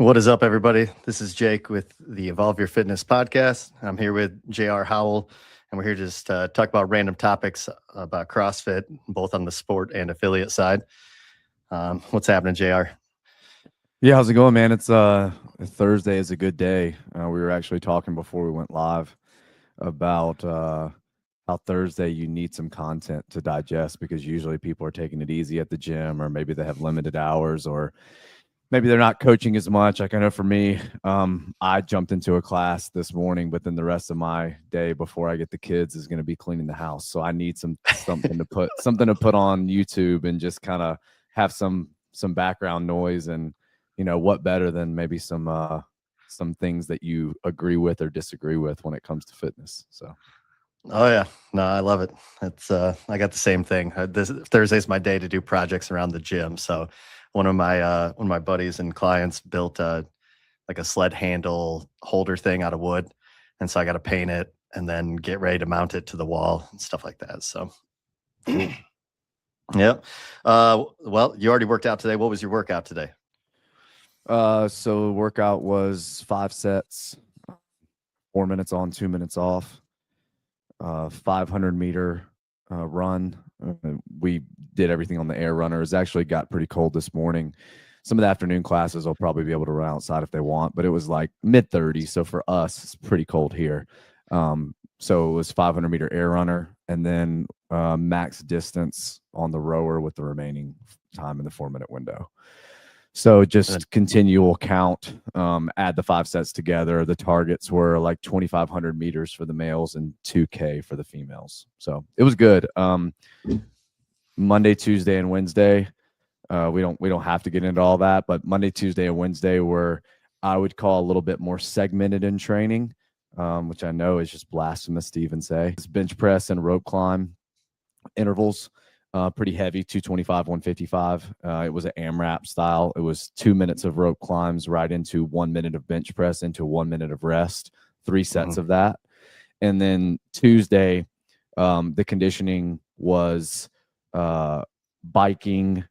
What is up, everybody? This is Jake with the Evolve Your Fitness podcast. I'm here with JR Howell, and we're here to just talk about random topics about CrossFit, both on the sport and affiliate side. What's happening, JR? Yeah, how's it going, man? It's Thursday is a good day. We were actually talking before we went live about how Thursday you need some content to digest because usually people are taking it easy at the gym, or maybe they have limited hours, or maybe they're not coaching as much. Like I know for me, I jumped into a class this morning, but then the rest of my day before I get the kids is going to be cleaning the house. So I need something to put on YouTube and just kind of have some background noise. And what better than maybe some things that you agree with or disagree with when it comes to fitness. So Oh yeah, no, I love it. It's I got the same thing. This Thursday's my day to do projects around the gym. So one of my buddies and clients built like a sled handle holder thing out of wood, and so I got to paint it and then get ready to mount it to the wall and stuff like that. So yep. Well, you already worked out today. What was your workout today? So the workout was 5 sets, 4 minutes on, 2 minutes off, 500-meter run. We did everything on the air runner. It actually got pretty cold this morning. Some of the afternoon classes will probably be able to run outside if they want, but it was like mid-30s. So for us, it's pretty cold here. So it was 500-meter air runner, and then max distance on the rower with the remaining time in the 4-minute window. So just continual count, add the 5 sets together. The targets were like 2,500 meters for the males and 2K for the females. So it was good. Monday, Tuesday, and Wednesday, we don't have to get into all that, but Monday, Tuesday, and Wednesday were, I would call, a little bit more segmented in training, which I know is just blasphemous to even say. It's bench press and rope climb intervals. Pretty heavy, 225, 155. It was an AMRAP style. It was 2 minutes of rope climbs right into 1 minute of bench press into 1 minute of rest, 3 sets of that. And then Tuesday, the conditioning was biking,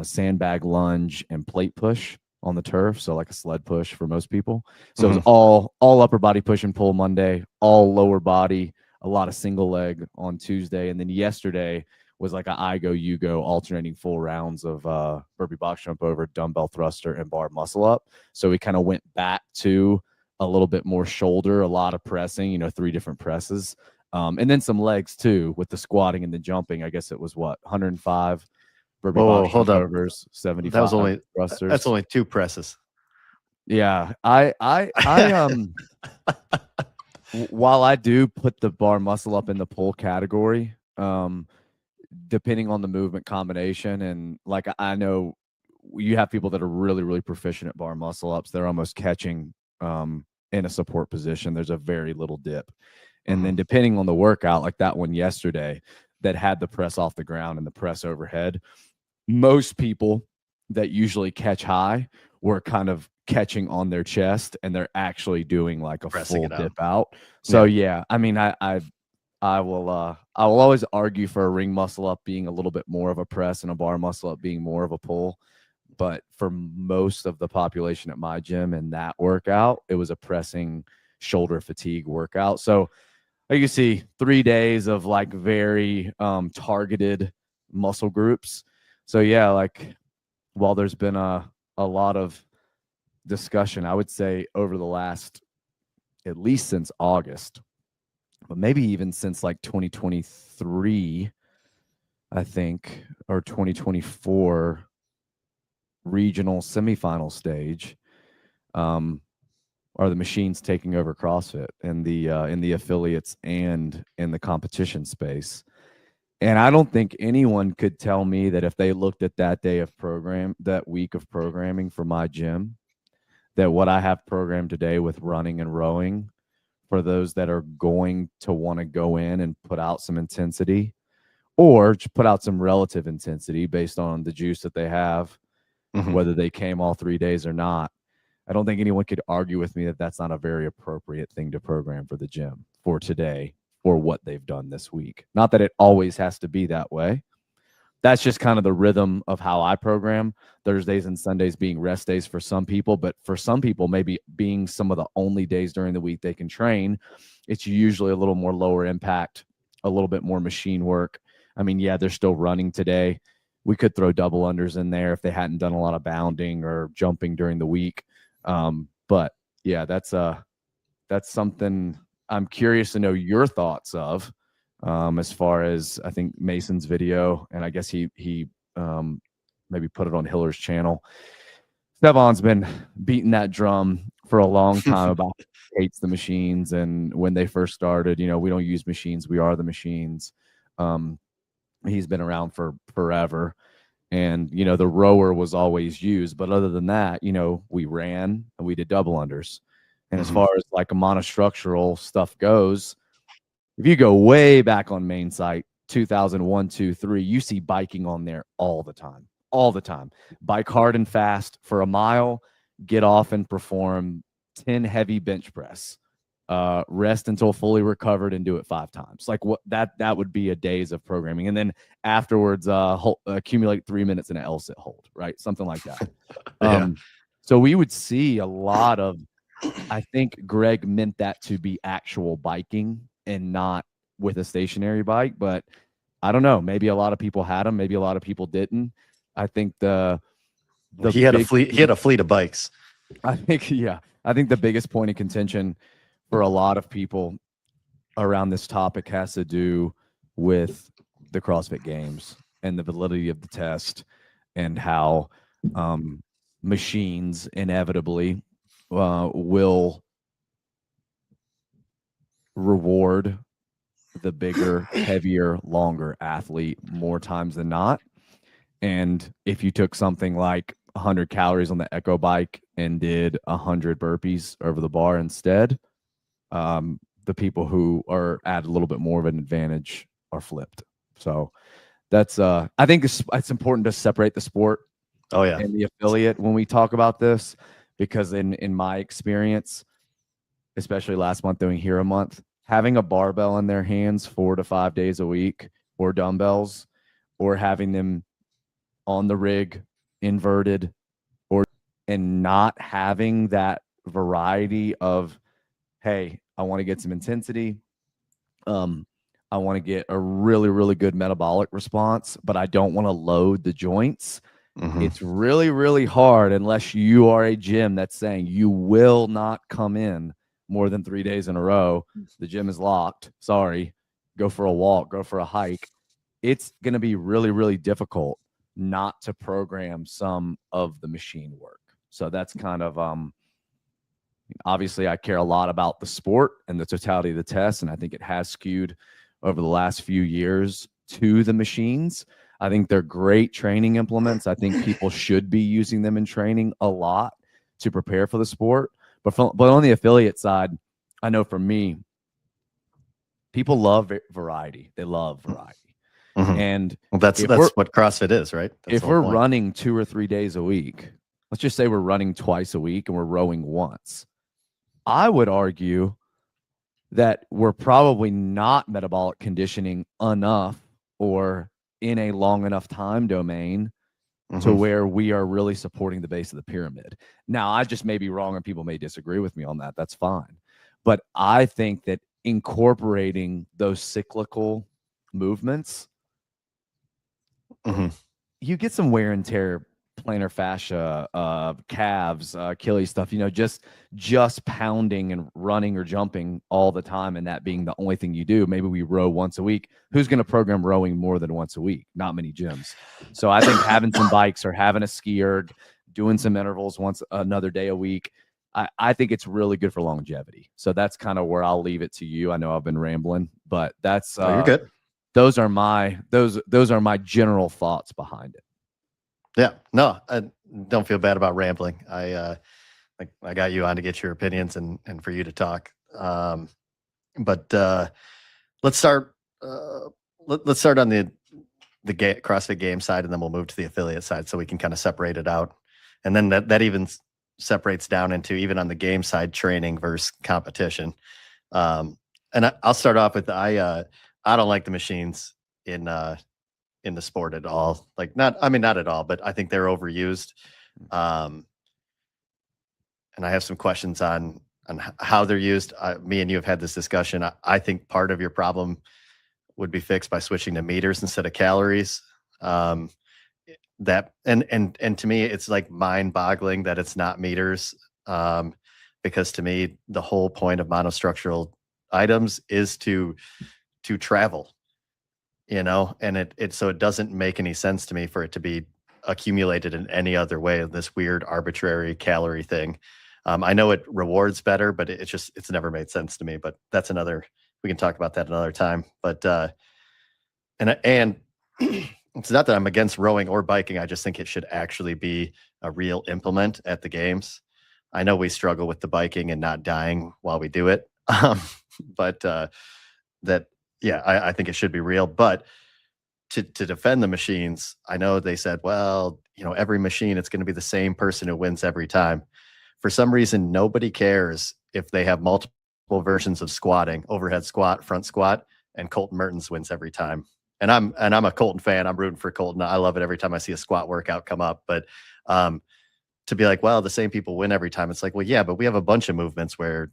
sandbag lunge, and plate push on the turf. So like a sled push for most people. So it was all upper body push and pull Monday, all lower body, a lot of single leg on Tuesday. And then yesterday was like a I go, you go, alternating full rounds of burpee box jump over, dumbbell thruster, and bar muscle up. So we kind of went back to a little bit more shoulder, a lot of pressing, 3 different presses. And then some legs too with the squatting and the jumping. I guess it was 105 burpee box jump overs, 75 that was only thrusters. That's only 2 presses. Yeah. I while I do put the bar muscle up in the pull category, depending on the movement combination, and like I know you have people that are really, really proficient at bar muscle ups. They're almost catching in a support position. There's a very little dip. And then depending on the workout, like that one yesterday that had the press off the ground and the press overhead, most people that usually catch high were kind of catching on their chest, and they're actually doing like a full dip out. So yeah, I mean, I will always argue for a ring muscle up being a little bit more of a press and a bar muscle up being more of a pull. But for most of the population at my gym in that workout, it was a pressing shoulder fatigue workout. So like you see 3 days of like very targeted muscle groups. So yeah, like while there's been a lot of discussion, I would say over the last, at least since August, but maybe even since like 2023, I think, or 2024 regional semifinal stage, are the machines taking over CrossFit in the affiliates and in the competition space. And I don't think anyone could tell me that if they looked at that week of programming for my gym, that what I have programmed today with running and rowing for those that are going to want to go in and put out some intensity, or just put out some relative intensity based on the juice that they have, whether they came all 3 days or not. I don't think anyone could argue with me that that's not a very appropriate thing to program for the gym for today, for what they've done this week. Not that it always has to be that way, that's just kind of the rhythm of how I program. Thursdays and Sundays being rest days for some people, but for some people, maybe being some of the only days during the week they can train, it's usually a little more lower impact, a little bit more machine work. I mean, yeah, they're still running today. We could throw double unders in there if they hadn't done a lot of bounding or jumping during the week. But yeah, that's something I'm curious to know your thoughts of, as far as I think Mason's video, and I guess he maybe put it on Hiller's channel. Stevan's been beating that drum for a long time about hates the machines, and when they first started, we don't use machines, we are the machines. He's been around for forever, and the rower was always used, but other than that, we ran and we did double unders. And as far as like a monostructural stuff goes, if you go way back on main site, 2001, 2, 3, you see biking on there all the time, all the time. Bike hard and fast for a mile, get off and perform 10 heavy bench press, rest until fully recovered and do it 5 times. Like what that would be a days of programming. And then afterwards, accumulate 3 minutes in an L sit hold, right? Something like that. Yeah. So we would see a lot of, I think Greg meant that to be actual biking and not with a stationary bike, but I don't know. Maybe a lot of people had them. Maybe a lot of people didn't. I think He had a fleet of bikes. I think the biggest point of contention for a lot of people around this topic has to do with the CrossFit Games and the validity of the test, and how machines inevitably will reward the bigger, heavier, longer athlete more times than not. And if you took something like 100 calories on the Echo bike and did 100 burpees over the bar instead, the people who are at a little bit more of an advantage are flipped. So that's I think it's important to separate the sport and the affiliate when we talk about this, because in my experience, especially last month doing Hero Month, having a barbell in their hands 4 to 5 days a week, or dumbbells, or having them on the rig inverted, and not having that variety of, hey, I want to get some intensity, I want to get a really, really good metabolic response, but I don't want to load the joints. It's really, really hard unless you are a gym that's saying you will not come in more than 3 days in a row. The gym is locked. Sorry. Go for a walk, go for a hike. It's going to be really, really difficult not to program some of the machine work. So that's kind of, obviously I care a lot about the sport and the totality of the test, and I think it has skewed over the last few years to the machines. I think they're great training implements. I think people should be using them in training a lot to prepare for the sport. But on the affiliate side, I know for me, people love variety. They love variety. And that's what CrossFit is, right? If we're running 2 or 3 days a week, let's just say we're running twice a week and we're rowing once, I would argue that we're probably not metabolic conditioning enough, or in a long enough time domain to where we are really supporting the base of the pyramid. Now, I just may be wrong and people may disagree with me on that. That's fine. But I think that incorporating those cyclical movements, you get some wear and tear, plantar fascia, calves, Achilles stuff, just pounding and running or jumping all the time, and that being the only thing you do. Maybe we row once a week. Who's going to program rowing more than once a week? Not many gyms. So I think having some bikes or having a ski erg, doing some intervals another day a week, I think it's really good for longevity. So that's kind of where I'll leave it to you. I know I've been rambling, but that's you're good. Those are my general thoughts behind it. Yeah, no, I don't feel bad about rambling. I got you on to get your opinions and for you to talk. But let's start. Let's start on the CrossFit Games side, and then we'll move to the affiliate side, so we can kind of separate it out. And then that even separates down into, even on the game side, training versus competition. And I'll start off with I don't like the machines in in the sport at all. Like not at all, but I think they're overused. And I have some questions on how they're used. Me and you have had this discussion. I think part of your problem would be fixed by switching to meters instead of calories. Um, that and to me, it's like mind-boggling that it's not meters. Because to me, the whole point of monostructural items is to travel, and so it doesn't make any sense to me for it to be accumulated in any other way of this weird arbitrary calorie thing. I know it rewards better, but it's never made sense to me. But that's another, we can talk about that another time. But and it's not that I'm against rowing or biking. I just think it should actually be a real implement at the games. I know we struggle with the biking and not dying while we do it. But that, yeah, I think it should be real. But to defend the machines, I know they said, well, every machine, it's going to be the same person who wins every time. For some reason, nobody cares if they have multiple versions of squatting, overhead squat, front squat, and Colton Mertens wins every time. And I'm a Colton fan. I'm rooting for Colton. I love it every time I see a squat workout come up. But to be like, well, the same people win every time. It's like, well, yeah, but we have a bunch of movements where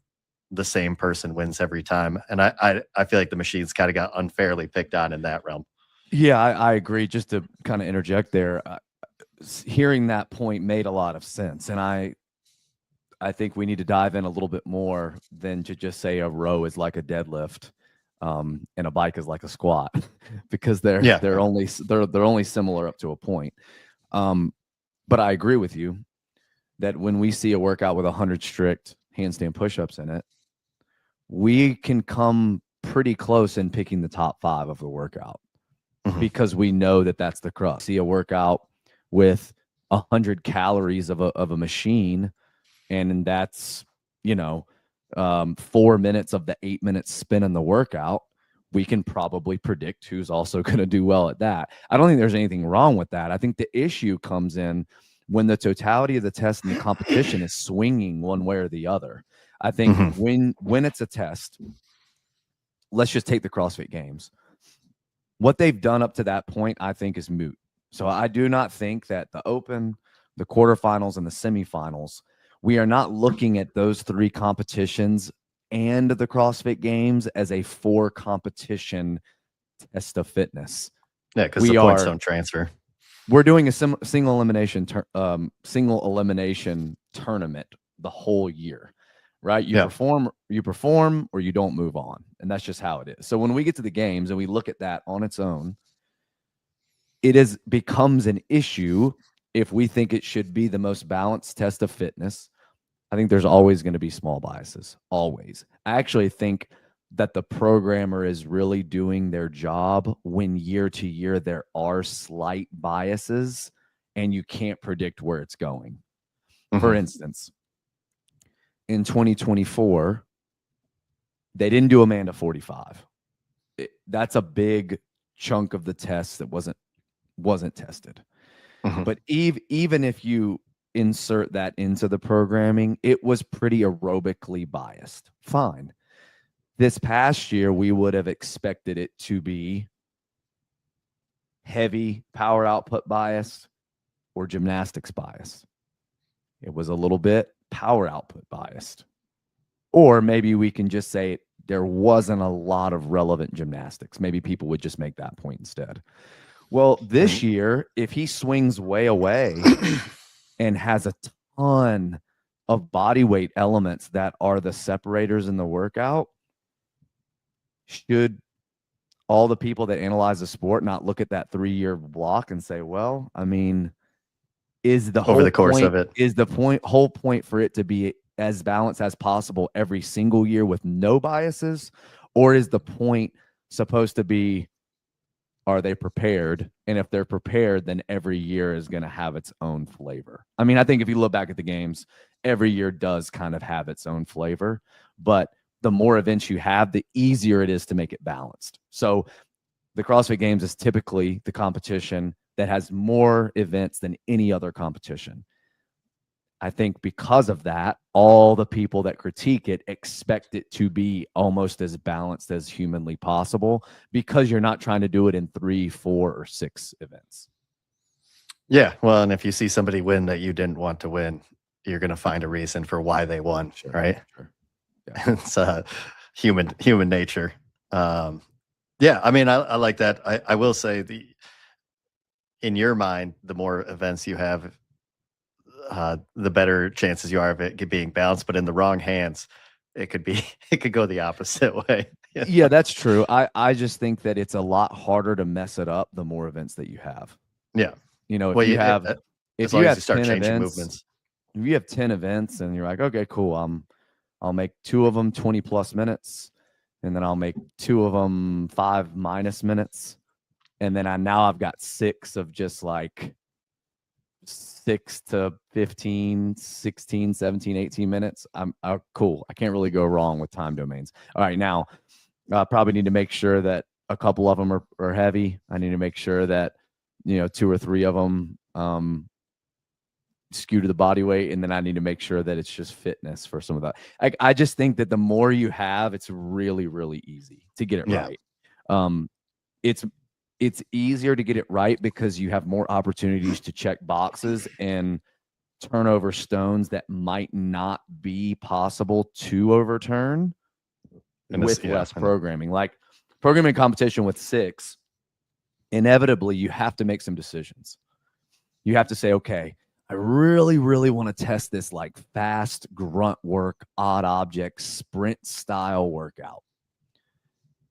the same person wins every time. And I feel like the machines kind of got unfairly picked on in that realm. Yeah, I agree. Just to kind of interject there, hearing that point made a lot of sense. And I think we need to dive in a little bit more than to just say a row is like a deadlift, and a bike is like a squat, because they're only similar up to a point. But I agree with you that when we see a workout with 100 strict handstand push-ups in it, we can come pretty close in picking the top 5 of the workout, because we know that that's the crux. See a workout with 100 calories of a machine, and that's 4 minutes of the 8 minutes spin in the workout. We can probably predict who's also going to do well at that. I don't think there's anything wrong with that. I think the issue comes in when the totality of the test and the competition is swinging one way or the other. I think when it's a test, let's just take the CrossFit Games. What they've done up to that point, I think, is moot. So I do not think that the Open, the quarterfinals, and the semifinals, we are not looking at those 3 competitions and the CrossFit Games as a 4-competition test of fitness. Yeah, because the points don't transfer. We're doing a single elimination tournament the whole year, right? You perform, or you don't move on, and that's just how it is. So when we get to the games and we look at that on its own, it becomes an issue if we think it should be the most balanced test of fitness. I think there's always going to be small biases, always. I actually think that the programmer is really doing their job when year to year there are slight biases and you can't predict where it's going. For instance, in 2024, they didn't do Amanda 45. That's a big chunk of the test that wasn't tested. But even if you insert that into the programming, it was pretty aerobically biased. Fine. This past year, we would have expected it to be heavy power output biased or gymnastics biased. It was a little bit power output biased. Or maybe we can just say there wasn't a lot of relevant gymnastics. Maybe people would just make that point instead. Well, this year, if he swings way away and has a ton of body weight elements that are the separators in the workout, should all the people that analyze the sport not look at that 3-year block and say, well, I mean, is the whole whole point for it to be as balanced as possible every single year with no biases? Or is the point supposed to be, are they prepared? And if they're prepared, then every year is going to have its own flavor. I mean, I think if you look back at the games, every year does kind of have its own flavor, but the more events you have, the easier it is to make it balanced. So the CrossFit Games is typically the competition that has more events than any other competition. I think because of that, all the people that critique it expect it to be almost as balanced as humanly possible, because you're not trying to do it in 3, 4, or 6 events. Yeah, well, and if you see somebody win that you didn't want to win, you're gonna find a reason for why they won, Sure, right? sure. Yeah. It's human nature. Yeah, I mean, I like that. I will say in your mind, the more events you have, the better chances you are of it being balanced. But in the wrong hands, it could be it could go the opposite way. Yeah, that's true. I just think that it's a lot harder to mess it up the more events that you have. Yeah. You know, Well, if as you long as you have start 10 changing events, movements. if you have 10 events and you're like, okay, cool, I'll make 2 of them 20 plus minutes, and then I'll make 2 of them 5 minus minutes, and then I've got 6 of just like 6 to 15, 16, 17, 18 minutes. I'm cool. I can't really go wrong with time domains. All right, now I probably need to make sure that a couple of them are heavy. I need to make sure that 2 or 3 of them skew to the body weight, and then I need to make sure that it's just fitness for some of that. I just think that the more you have, it's really, really easy to get it Yeah. right. It's it's easier to get it right because you have more opportunities to check boxes and turn over stones that might not be possible to overturn with less programming. Like programming competition with 6, inevitably you have to make some decisions. You have to say, okay, I really, really want to test this like fast grunt work, odd object, sprint style workout.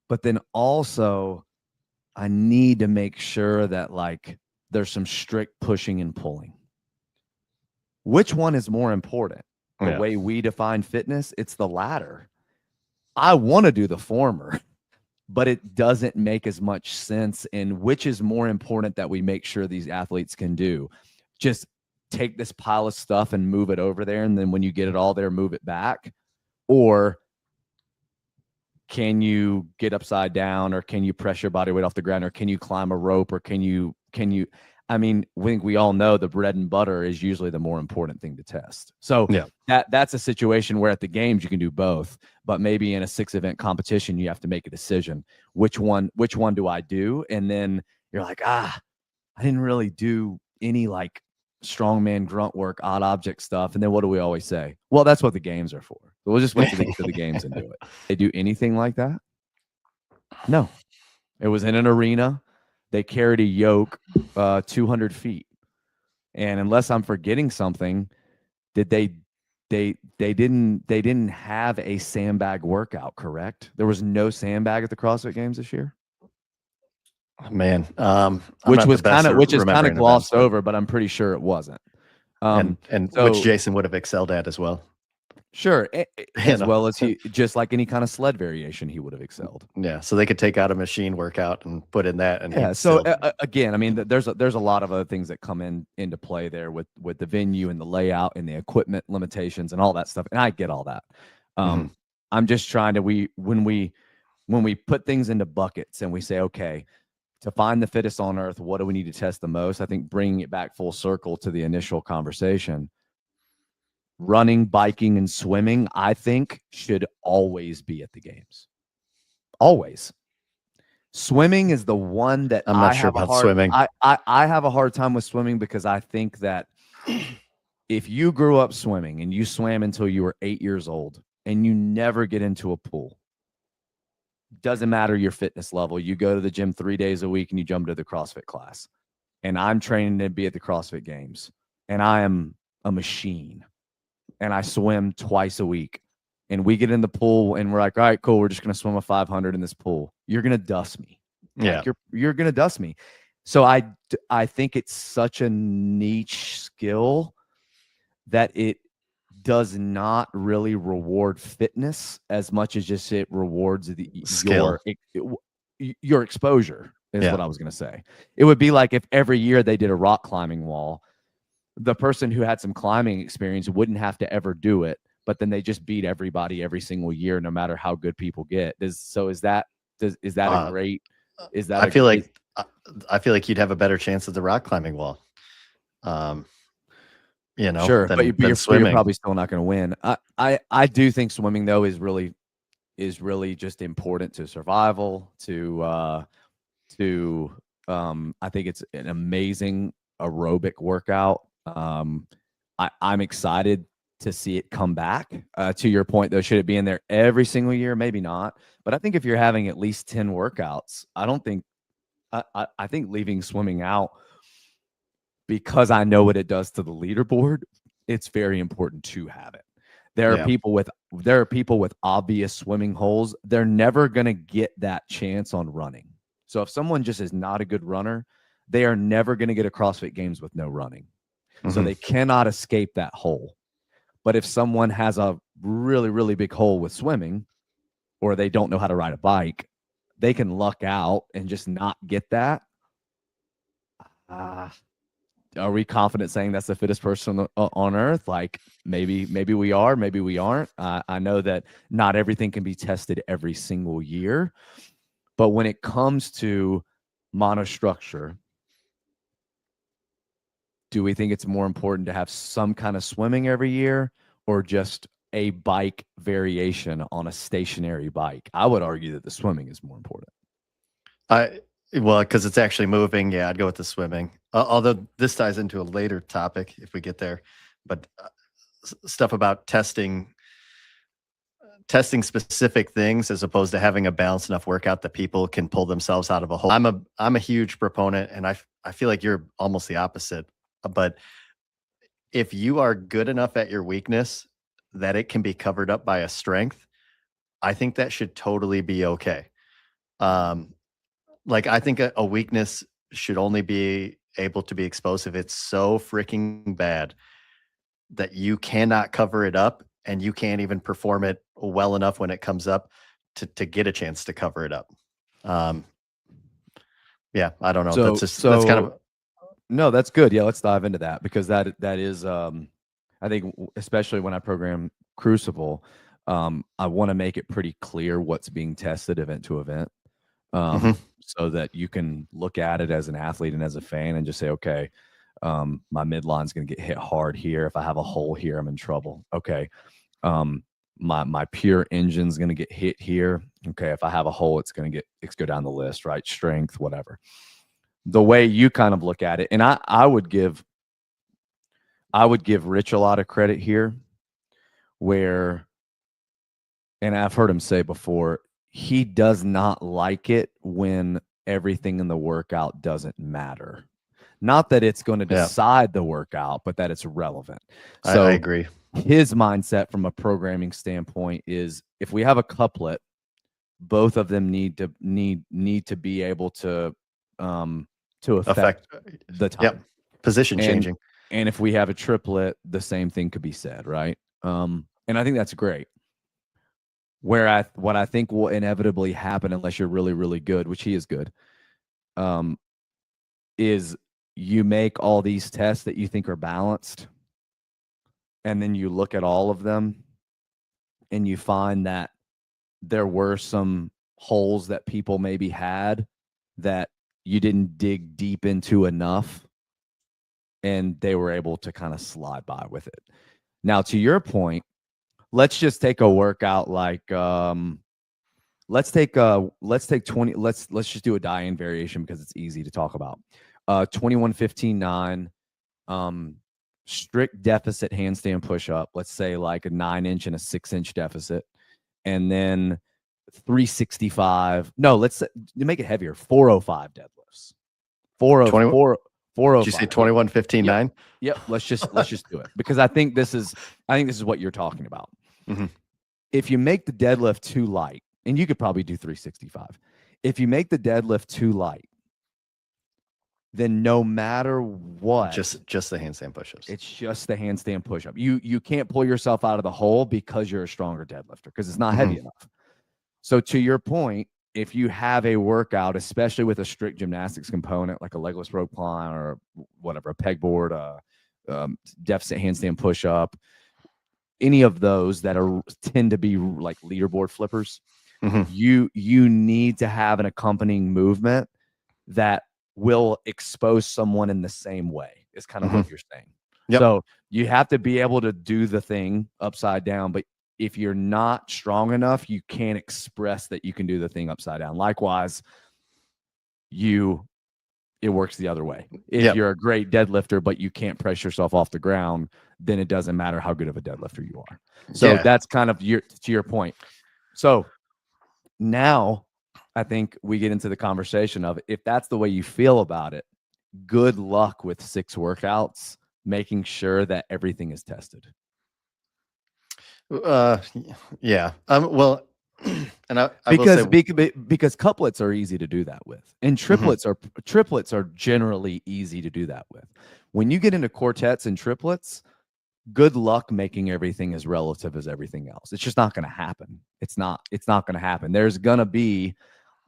But then also, I need to make sure that like there's some strict pushing and pulling. Which one is more important? The way we define fitness, it's the latter. I want to do the former, but it doesn't make as much sense. And which is more important that we make sure these athletes can do? Just take this pile of stuff and move it over there, and then when you get it all there, move it back? Or can you get upside down, or can you press your body weight off the ground, or can you climb a rope, or can you I mean, we all know the bread and butter is usually the more important thing to test. So that's a situation where at the games you can do both, but maybe in a 6-event competition you have to make a decision. Which one do I do? And then you're like, I didn't really do any like strongman grunt work, odd object stuff. And then what do we always say? Well, that's what the games are for. So we'll just wait to the games and do it. They do anything like that? No. It was in an arena. They carried a yoke 200 feet. And unless I'm forgetting something, did they didn't have a sandbag workout, correct? There was no sandbag at the CrossFit Games this year? Man, which is kind of glossed over, but I'm pretty sure it wasn't. And so, which Jason would have excelled at as well. Sure, as well as he, just like any kind of sled variation, he would have excelled. Yeah, so they could take out a machine workout and put in that, and yeah. So again, I mean, there's a lot of other things that come into play there with the venue and the layout and the equipment limitations and all that stuff, and I get all that. I'm just trying to when we put things into buckets and we say, okay, to find the fittest on earth, what do we need to test the most? I think bringing it back full circle to the initial conversation. Running, biking, and swimming, I think, should always be at the games. Always. Swimming is the one that I'm not sure about swimming. I have a hard time with swimming because I think that if you grew up swimming and you swam until you were 8 years old and you never get into a pool, doesn't matter your fitness level. You go to the gym 3 days a week and you jump to the CrossFit class. And I'm training to be at the CrossFit Games. And I am a machine. And I swim twice a week. And we get in the pool and we're like, all right, cool. We're just going to swim a 500 in this pool. You're going to dust me. Yeah. Like you're going to dust me. So I think it's such a niche skill that it does not really reward fitness as much as just it rewards the skill. Your exposure is what I was going to say. It would be like if every year they did a rock climbing wall, the person who had some climbing experience wouldn't have to ever do it, but then they just beat everybody every single year, no matter how good people get. Is that a great? Is that I feel like you'd have a better chance at the rock climbing wall. you know, Sure, but than you're swimming. probably still not going to win. I do think swimming though is really just important to survival. To I think it's an amazing aerobic workout. I'm excited to see it come back. To your point though, should it be in there every single year? Maybe not. But I think if you're having at least 10 workouts, I don't think I think leaving swimming out, because I know what it does to the leaderboard, it's very important to have it. Yeah. There are people with obvious swimming holes. They're never going to get that chance on running. So if someone just is not a good runner, they are never going to get a CrossFit Games with no running. So Hmm. they cannot escape that hole. But if someone has a really, really big hole with swimming, or they don't know how to ride a bike, they can luck out and just not get that. Uh, are we confident saying that's the fittest person on earth? Like maybe we are, maybe we aren't. I know that not everything can be tested every single year, but when it comes to monostructure, do we think it's more important to have some kind of swimming every year, or just a bike variation on a stationary bike? I would argue that the swimming is more important. I Well, because it's actually moving. Yeah, I'd go with the swimming. Although this ties into a later topic if we get there, but stuff about testing specific things as opposed to having a balanced enough workout that people can pull themselves out of a hole. I'm a huge proponent, and I feel like you're almost the opposite. But if you are good enough at your weakness that it can be covered up by a strength, I think that should totally be okay. Um, like I think a weakness should only be able to be exposed if it's so freaking bad that you cannot cover it up and you can't even perform it well enough when it comes up to get a chance to cover it up. Um, yeah, I don't know. That's kind So of no, that's good. Yeah, let's dive into that, because that is I think especially when I program Crucible, I want to make it pretty clear what's being tested event to event. mhm. So that you can look at it as an athlete and as a fan and just say, okay, my midline's going to get hit hard here. If I have a hole here, I'm in trouble. Okay. Um, my pure engine's going to get hit here. Okay. If I have a hole, it's go down the list, right? Strength, whatever. The way you kind of look at it, and I would give Rich a lot of credit here, where, and I've heard him say before, he does not like it when everything in the workout doesn't matter. Not that it's going to Yeah, decide the workout, but that it's relevant. I So agree. his mindset from a programming standpoint is, if we have a couplet, both of them need to be able to affect Affect. the Yep. time. Position And changing. if we have a triplet, the same thing could be said, right? And I think that's great. What I think will inevitably happen, unless you're really, really good, which he is good, um, is you make all these tests that you think are balanced, and then you look at all of them and you find that there were some holes that people maybe had that you didn't dig deep into enough, and they were able to kind of slide by with it. Now, to your point, let's just take a workout like let's take 20, let's just do a die-in variation because it's easy to talk about. 21 15 9, strict deficit handstand push-up, let's say like a 9-inch and a 6-inch deficit, and then 365, no, let's make it heavier, 405 deadlifts. 20. 404 Did you say 405. 21, 15, Yep. 9? Yep. Let's just do it, because I think this is what you're talking about. Mm-hmm. If you make the deadlift too light, and you could probably do 365, if you make the deadlift too light, then no matter what, Just the handstand push-ups. it's just the handstand push-up. You can't pull yourself out of the hole because you're a stronger deadlifter, because it's not heavy enough. So to your point, if you have a workout, especially with a strict gymnastics component, like a legless rope climb or whatever, a pegboard, deficit handstand push-up, any of those that tend to be like leaderboard flippers, Mm-hmm. you need to have an accompanying movement that will expose someone in the same way, is kind of what you're saying. Yep. So you have to be able to do the thing upside down, but if you're not strong enough, you can't express that you can do the thing upside down. Likewise, it works the other way. If Yep. you're a great deadlifter, but you can't press yourself off the ground, then it doesn't matter how good of a deadlifter you are. So Yeah. that's kind of to your point. So now I think we get into the conversation of, if that's the way you feel about it, good luck with 6 workouts, making sure that everything is tested. Uh, yeah. Well, and I will say, Because couplets are easy to do that with, and mhm. triplets are generally easy to do that with. When you get into quartets and triplets, good luck making everything as relative as everything else. It's just not going to happen. It's not going to happen. There's going to be,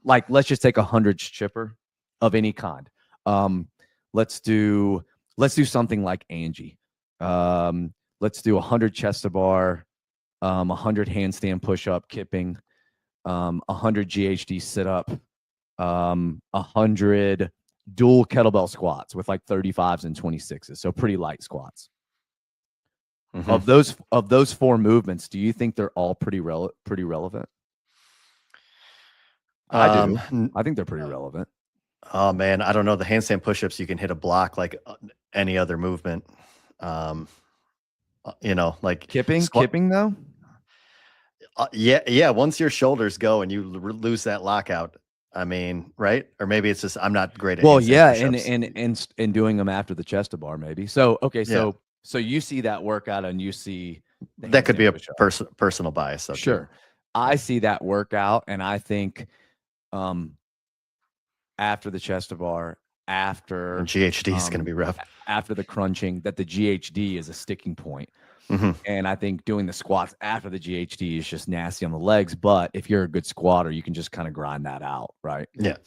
like, let's just take a 100 chipper of any kind. Um, let's do something like Angie. Let's do 100 chest to bar, 100 handstand push up kipping, 100 GHD sit up, 100 dual kettlebell squats with like 35s and 26s. So pretty light squats. Mhm. Of those 4 movements, do you think they're all pretty relevant? I do. I think they're pretty relevant. Oh man, I don't know. The handstand push-ups, you can hit a block like any other movement. Um, like squat. Kipping though? Yeah, yeah. Once your shoulders go and you lose that lockout, I mean, right? Or maybe it's just I'm not great at Well, handstand yeah, push-ups. and doing them after the chest to bar maybe. So okay, Yeah, so you see that workout and you see the that could be handstand a push-up. personal bias, though, too. Sure. I see that workout and I think um after the chest to bar, And after GHD is going to be rough. after the crunching, that the GHD is a sticking point. Hmm. And I think doing the squats after the GHD is just nasty on the legs. But if you're a good squatter, you can just kind of grind that out, right? Yeah.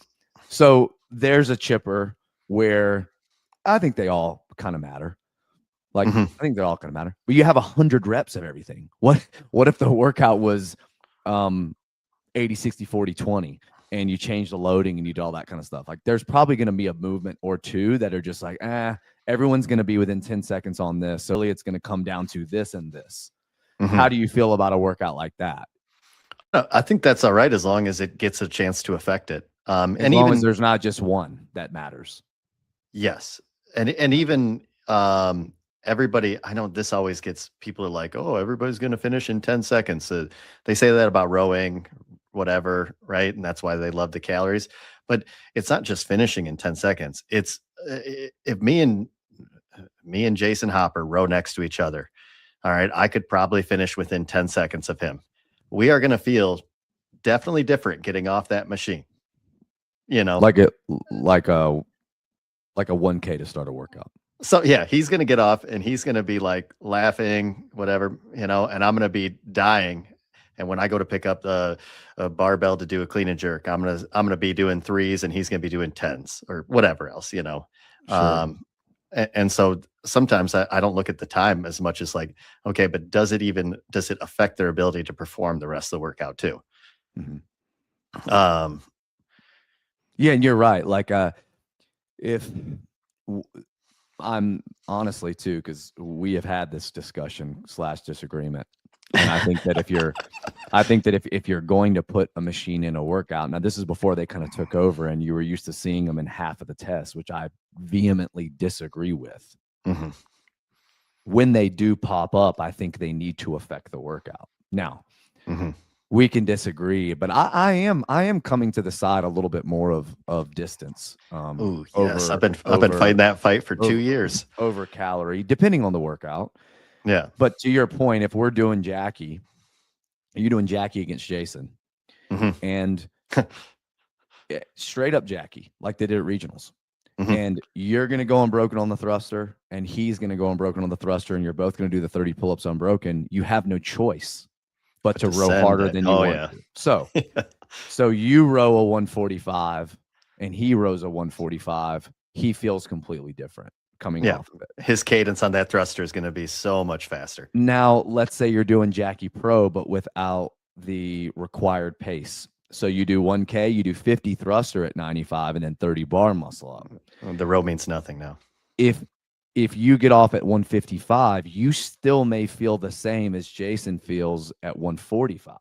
So there's a chipper where I think they all kind of matter. Like, Hmm. I think they're all kind of matter. But you have 100 reps of everything. What if the workout was 80, 60, 40, 20, and you change the loading and you do all that kind of stuff? Like, there's probably going to be a movement or two that are just like, everyone's going to be within 10 seconds on this. So really it's going to come down to this and this. Hmm. How do you feel about a workout like that? I think that's all right as long as it gets a chance to affect it. As And long as even there's not just one that matters. yes, and even everybody. I know this always gets people are like, oh, everybody's going to finish in 10 seconds. They say that about rowing, whatever, right? And that's why they love the calories. But it's not just finishing in 10 seconds. It's if me and Jason Hopper row next to each other. All right, I could probably finish within 10 seconds of him. We are going to feel definitely different getting off that machine. You know, Like it like a 1K to start a workout. so yeah, he's gonna get off and he's gonna be like laughing, whatever, and I'm gonna be dying. And when I go to pick up the a barbell to do a clean and jerk, I'm gonna be doing threes and he's gonna be doing tens or whatever else. Sure. And so sometimes I don't look at the time as much as like, okay, but does it affect their ability to perform the rest of the workout too? Mm-hmm. Um, Yeah, and you're right. Like, if I'm honestly too, because we have had this discussion / disagreement, and I think that if you're going to put a machine in a workout, now this is before they kind of took over, and you were used to seeing them in half of the tests, which I vehemently disagree with. mhm, When they do pop up, I think they need to affect the workout. Now, mhm. we can disagree, but I am coming to the side a little bit more of distance, Ooh, yes, over I've been fighting that fight for 2 years. over calorie, depending on the workout. Yeah. But to your point, if we're doing Jackie, you're doing Jackie against Jason, Hmm. and straight up Jackie, like they did at regionals, Hmm. and you're gonna go unbroken on the thruster, and he's gonna go unbroken on the thruster, and you're both gonna do the 30 pull-ups unbroken. You have no choice but But to to row send harder it, than you oh want yeah. to. So you row a 145 and he rows a 145. He feels completely different coming Yeah, off of it. his cadence on that thruster is gonna be so much faster. Now, let's say you're doing Jackie Pro, but without the required pace. So you do 1K, you do 50 thruster at 95 and then 30 bar muscle up. The row means nothing now. If if you get off at 155, you still may feel the same as Jason feels at 145.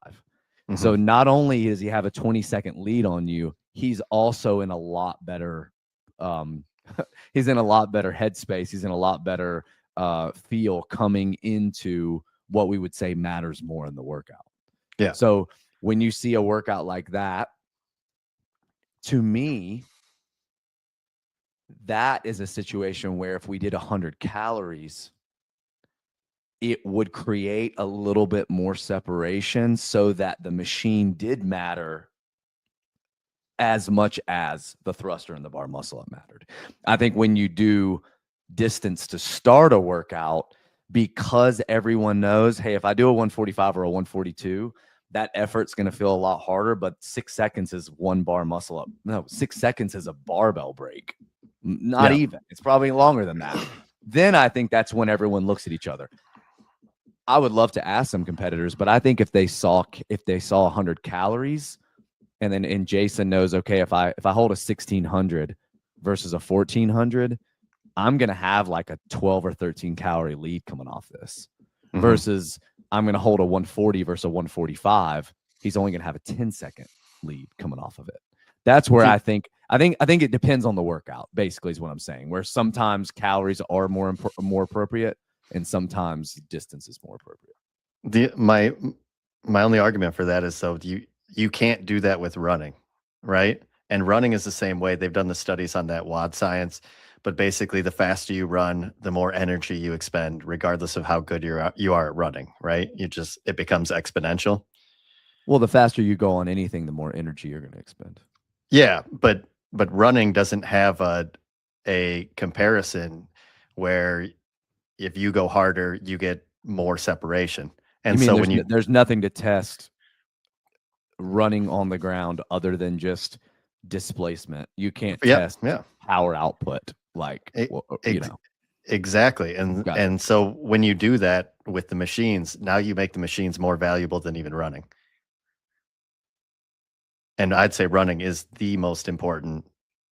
So not only does he have a 20-second lead on you, he's also in a lot better he's in a lot better headspace. He's in a lot better feel coming into what we would say matters more in the workout. Yeah. So when you see a workout like that, to me, that is a situation where if we did 100 calories, it would create a little bit more separation so that the machine did matter as much as the thruster and the bar muscle up mattered. I think when you do distance to start a workout, because everyone knows, hey, if I do a 145 or a 142, that effort's going to feel a lot harder, but 6 seconds is one bar muscle up. No, 6 seconds is a barbell break. Not even. It's probably longer than that. Then I think that's when everyone looks at each other. I would love to ask some competitors, but I think if they saw 100 calories, and Jason knows, okay, if I hold a 1600 versus a 1400, I'm going to have like a 12 or 13 calorie lead coming off this versus I'm going to hold a 140 versus a 145. He's only going to have a 10-second lead coming off of it. That's where I think it depends on the workout, basically, is what I'm saying, where sometimes calories are more appropriate and sometimes distance is more appropriate. My only argument for that is, so you can't do that with running, right? And running is the same way. They've done the studies on that, WOD science, but basically the faster you run, the more energy you expend, regardless of how good you are at running, right? It becomes exponential. Well, the faster you go on anything, the more energy you're going to expend. Yeah, but running doesn't have a comparison where if you go harder, you get more separation. And so there's nothing to test running on the ground other than just displacement. You can't test power output Exactly. And so when you do that with the machines, now you make the machines more valuable than even running. And I'd say running is the most important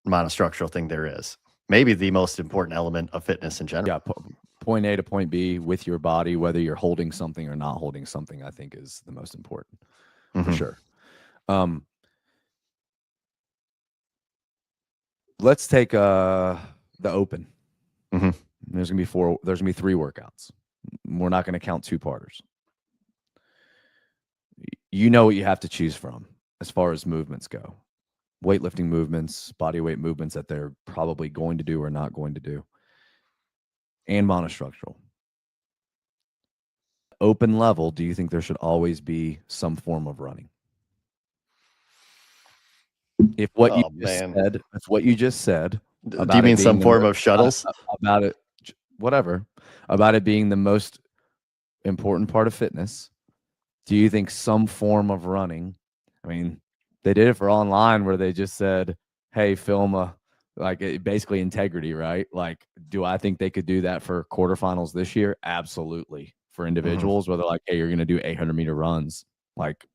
monostructural thing there is. Maybe the most important element of fitness in general. Yeah, point A to point B with your body, whether you're holding something or not holding something, I think is the most important for sure. Let's take the open. There's gonna be 3 workouts. We're not gonna count 2-parters. You know what you have to choose from as far as movements go. Weightlifting movements, body weight movements that they're probably going to do or not going to do, and monostructural. Open level, do you think there should always be some form of running? If what you just said, do you mean some form of shuttles? About it, whatever, about it being the most important part of fitness, do you think some form of running? I mean, they did it for online where they just said, hey, film basically integrity, right? Like, do I think they could do that for quarterfinals this year? Absolutely. For individuals, where they're like, hey, you're going to do 800-meter runs. Like,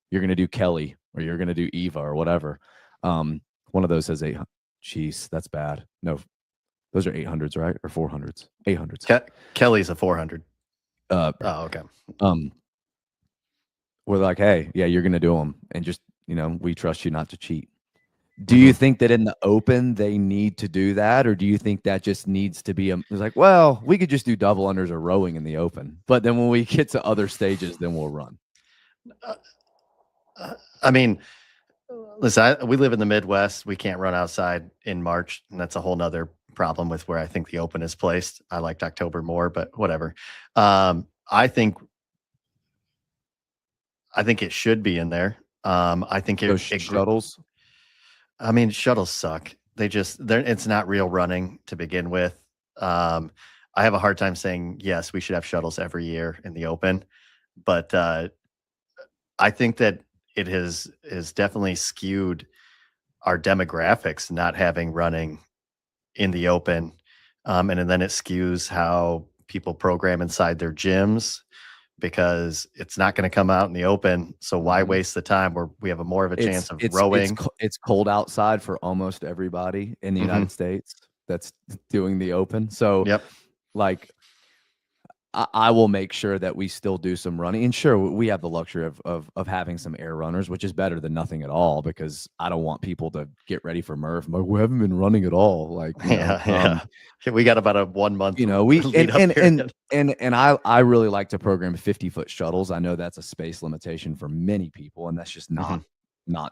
you're going to do Kelly or you're going to do Eva or whatever. One of those has 800. Jeez, that's bad. No, those are 800s, right? Or 400s? 800s. Kelly's a 400. Okay. We're like, hey, yeah, you're going to do them. And just, we trust you not to cheat. Do you think that in the open they need to do that? Or do you think that just needs to be it's like, well, we could just do double unders or rowing in the open. But then when we get to other stages, then we'll run. I mean, listen, we live in the Midwest. We can't run outside in March. And that's a whole nother problem with where I think the open is placed. I liked October more, but whatever. I think it should be in there. I think shuttles. I mean, shuttles suck. It's not real running to begin with. I have a hard time saying, yes, we should have shuttles every year in the open, but I think that it has definitely skewed our demographics not having running in the open. And then it skews how people program inside their gyms, because it's not going to come out in the open. So why waste the time where we have more of a chance of rowing? It's cold outside for almost everybody in the United States that's doing the open. So like I will make sure that we still do some running. And sure, we have the luxury of having some air runners, which is better than nothing at all, because I don't want people to get ready for Murph. I'm like, we haven't been running at all. Like, Yeah. We got about a 1 month we lead up period. and I really like to program 50-foot shuttles. I know that's a space limitation for many people, and that's just not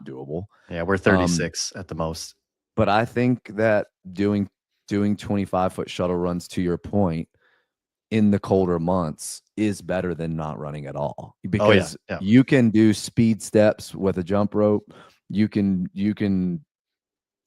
doable. Yeah, we're 36 at the most. But I think that doing 25-foot shuttle runs, to your point, in the colder months is better than not running at all, because you can do speed steps with a jump rope. You can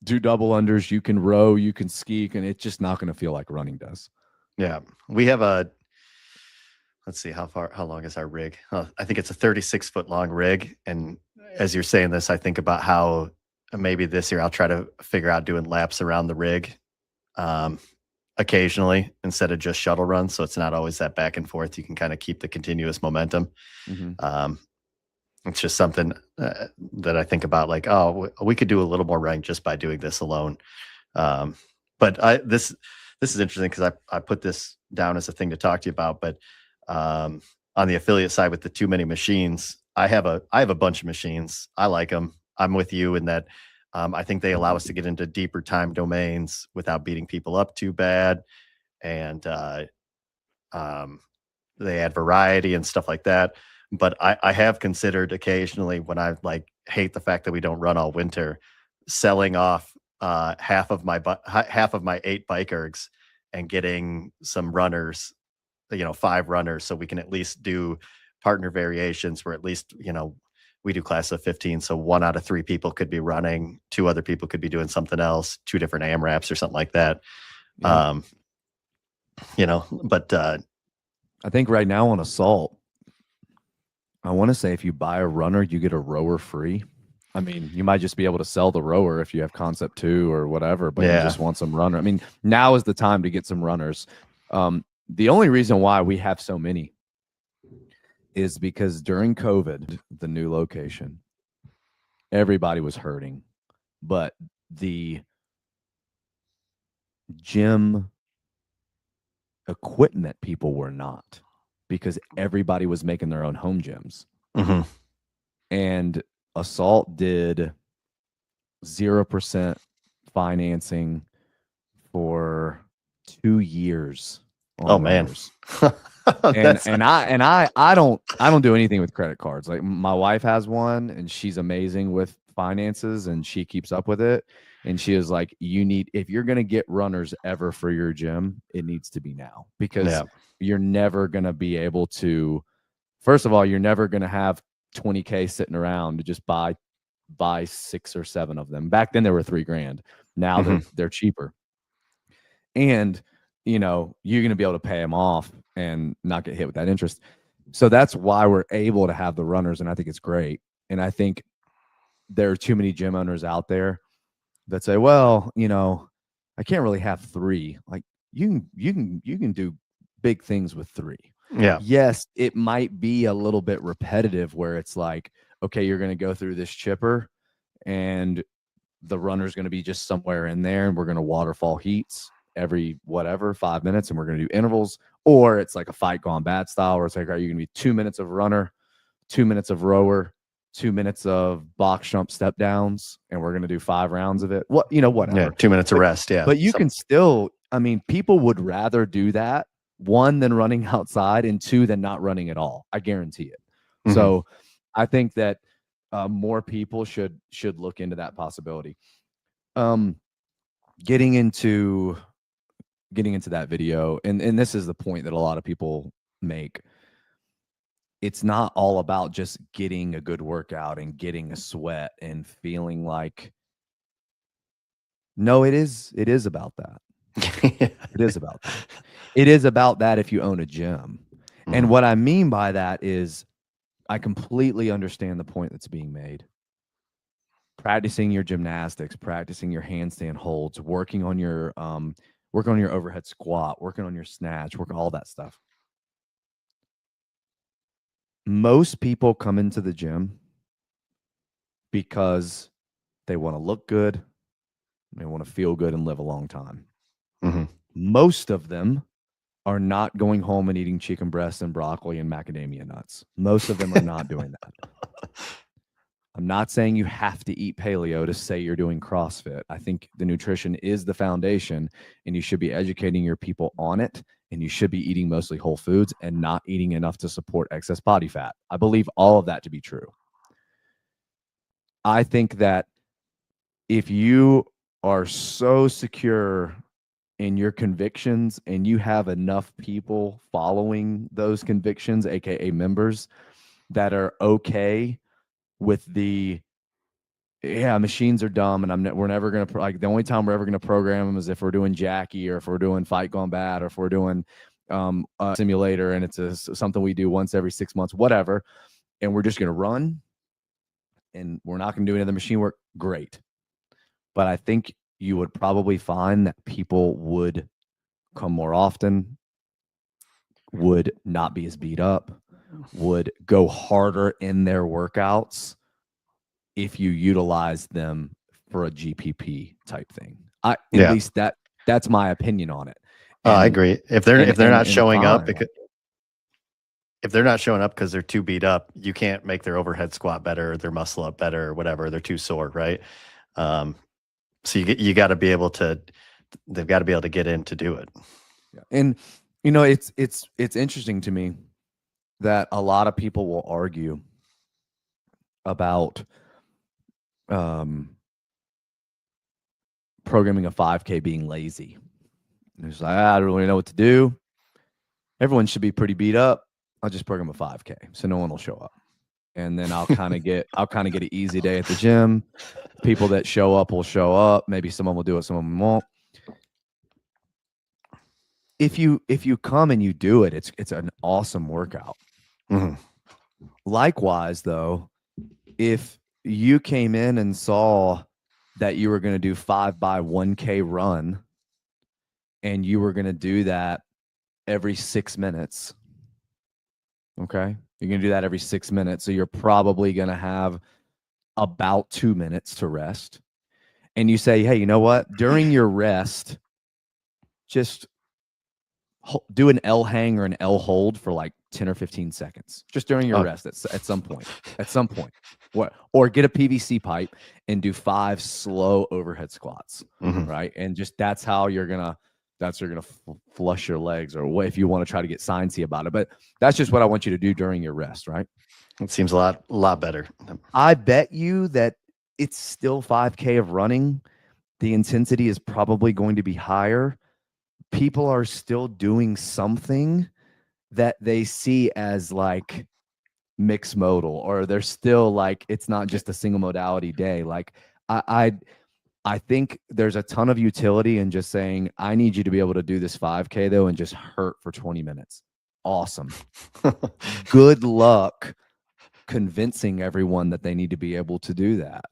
do double unders, you can row, you can ski, and it's just not going to feel like running does. Yeah. We have let's see, how long is our rig? I think it's a 36-foot long rig. And as you're saying this, I think about how maybe this year I'll try to figure out doing laps around the rig occasionally, instead of just shuttle runs. So it's not always that back and forth. You can kind of keep the continuous momentum. It's just something that I think about, like, oh, we could do a little more running just by doing this alone. But this is interesting, because I put this down as a thing to talk to you about. But on the affiliate side, with the too many machines, I have a bunch of machines. I like them. I'm with you in that. I think they allow us to get into deeper time domains without beating people up too bad. And they add variety and stuff like that. But I have considered occasionally, when I like hate the fact that we don't run all winter, selling off half of my 8 bike ergs and getting some runners, 5 runners, so we can at least do partner variations where at least, we do class of 15. So 1 out of 3 people could be running, 2 other people could be doing something else, 2 different AMRAPs or something like that. Yeah. But I think right now on Assault, I want to say if you buy a runner, you get a rower free. I mean, you might just be able to sell the rower if you have Concept 2 or whatever, but you just want some runner. I mean, now is the time to get some runners. The only reason why we have so many is because during COVID, the new location, everybody was hurting, but the gym equipment people were not, because everybody was making their own home gyms. And Assault did 0% financing for 2 years on runners. And I don't do anything with credit cards. Like, my wife has one, and she's amazing with finances, and she keeps up with it. And she is like, if you're going to get runners ever for your gym, it needs to be now, because you're never going to be able to, first of all, you're never going to have $20K sitting around to just buy 6 or 7 of them. Back then they were $3,000. Now they're cheaper. And you're going to be able to pay them off and not get hit with that interest. So that's why we're able to have the runners, and I think it's great. And I think there are too many gym owners out there that say, well, I can't really have 3. Like, you can do big things with 3. Yeah. Yes, it might be a little bit repetitive, where it's like, okay, you're going to go through this chipper, and the runner's going to be just somewhere in there, and we're going to waterfall heats every 5 minutes, and we're going to do intervals. Or it's like a fight gone bad style, where it's like, are you going to be 2 minutes of runner, 2 minutes of rower, 2 minutes of box jump step downs, and we're going to do 5 rounds of it. Whatever. Yeah, 2 minutes of rest. Yeah. But you can still, people would rather do that, 1, than running outside, and 2, than not running at all. I guarantee it. So I think that more people should look into that possibility. Getting into that video, and this is the point that a lot of people make. It's not all about just getting a good workout and getting a sweat and feeling like, no, it is about that. It is about that. It is about that if you own a gym. And what I mean by that is, I completely understand the point that's being made. Practicing your gymnastics, practicing your handstand holds, working on your overhead squat, working on your snatch, working all that stuff. Most people come into the gym because they want to look good, they want to feel good, and live a long time. Most of them are not going home and eating chicken breasts and broccoli and macadamia nuts. Most of them are not doing that. I'm not saying you have to eat paleo to say you're doing CrossFit. I think the nutrition is the foundation, and you should be educating your people on it, and you should be eating mostly whole foods and not eating enough to support excess body fat. I believe all of that to be true. I think that if you are so secure in your convictions and you have enough people following those convictions, aka members, that are okay with the machines are dumb and we're never going to like the only time we're ever going to program them is if we're doing Jackie or if we're doing Fight Gone Bad or if we're doing a simulator and it's something we do once every 6 months, whatever, and we're just going to run and we're not going to do any other machine work. Great. But I think you would probably find that people would come more often, would not be as beat up, would go harder in their workouts if you utilize them for a GPP type thing. At least that's my opinion on it. I agree. If they're not showing up, fine. if they're not showing up because they're too beat up, you can't make their overhead squat better, or their muscle up better, or whatever. They're too sore, right? So you got to be able to. They've got to be able to get in to do it. Yeah. And you know, it's interesting to me that a lot of people will argue about programming a 5K being lazy. It's like, I don't really know what to do. Everyone should be pretty beat up. I'll just program a 5K so no one will show up. And then I'll kind of get an easy day at the gym. People that show up will show up. Maybe someone will do it, someone won't. If you come and you do it, it's an awesome workout. Mm-hmm. Likewise, though, if you came in and saw that you were going to do 5x1K run and you were going to do that every 6 minutes, okay? You're going to do that every 6 minutes. So you're probably going to have about 2 minutes to rest. And you say, hey, you know what? During your rest, just do an L hang or an L hold for like 10 or 15 seconds, just during your rest at some point. Or get a PVC pipe and do 5 slow overhead squats, right? And just that's how you're gonna flush your legs, or what if you want to try to get sciencey about it. But that's just what I want you to do during your rest, right? It seems a lot better. I bet you that it's still 5K of running. The intensity is probably going to be higher. People are still doing something that they see as like mixed modal, or they're still like, it's not just a single modality day. Like I think there's a ton of utility in just saying, I need you to be able to do this 5K though, and just hurt for 20 minutes. Awesome. Good luck convincing everyone that they need to be able to do that.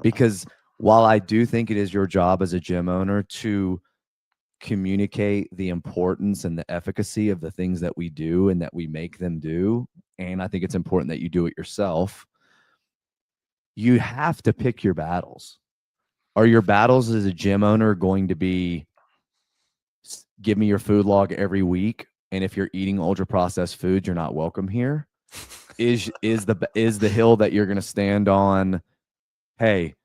Because while I do think it is your job as a gym owner to communicate the importance and the efficacy of the things that we do and that we make them do, and I think it's important that you do it yourself, you have to pick your battles. Are your battles as a gym owner going to be, give me your food log every week, and if you're eating ultra processed foods, you're not welcome here? Is the hill that you're going to stand on, hey,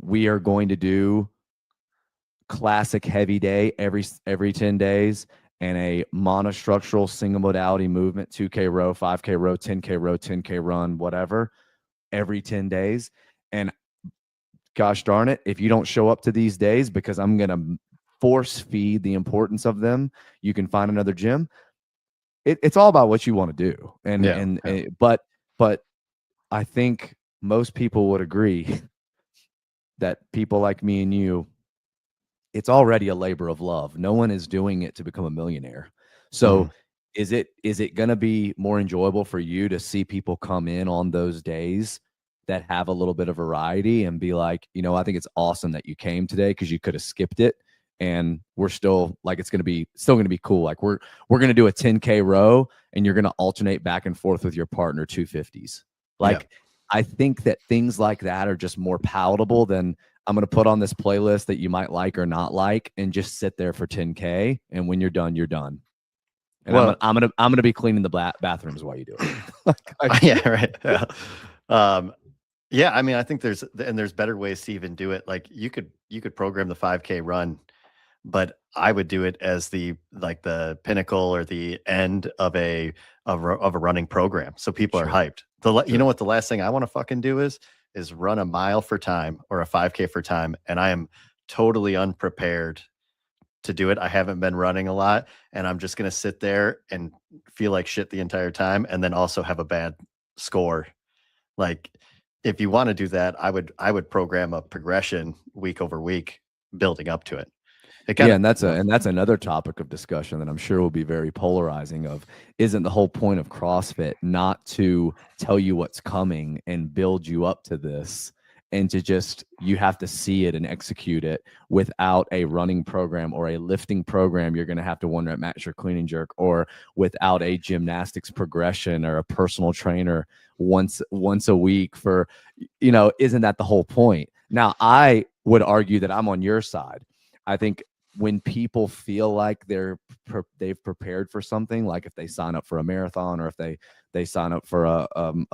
we are going to do classic heavy day every 10 days and a monostructural single modality movement, 2K row, 5K row, 10K run, whatever, every 10 days. And gosh darn it, if you don't show up to these days because I'm going to force feed the importance of them, you can find another gym. It's all about what you want to do. But I think most people would agree that people like me and you, it's already a labor of love. No one is doing it to become a millionaire. So is it going to be more enjoyable for you to see people come in on those days that have a little bit of variety and be like, you know, I think it's awesome that you came today because you could have skipped it. And we're still like, it's going to be cool. Like we're going to do a 10K row and you're going to alternate back and forth with your partner 250s. Like, I think that things like that are just more palatable than I'm going to put on this playlist that you might like or not like, and just sit there for 10K. And when you're done, you're done. And Well, I'm gonna be cleaning the bathrooms while you do it. yeah, right. Yeah. Yeah, I mean, I think there's better ways to even do it. Like you could program the 5K run, but I would do it as the pinnacle or the end of a running program, so people are Sure, hyped. You know sure. what the last thing I want to fucking do is run a mile for time or a 5K for time, and I am totally unprepared to do it. I haven't been running a lot, and I'm just gonna sit there and feel like shit the entire time, and then also have a bad score. Like, if you wanna do that, I would program a progression week over week building up to it. It Yeah, kinda and that's another topic of discussion that I'm sure will be very polarizing of, isn't the whole point of CrossFit not to tell you what's coming and build you up to this, and to just, you have to see it and execute it without a running program or a lifting program you're going to have to 1 rep max your clean and jerk, or without a gymnastics progression or a personal trainer once a week for, isn't that the whole point? Now, I would argue that I'm on your side. I think when people feel like they've prepared for something, like if they sign up for a marathon, or if they sign up for a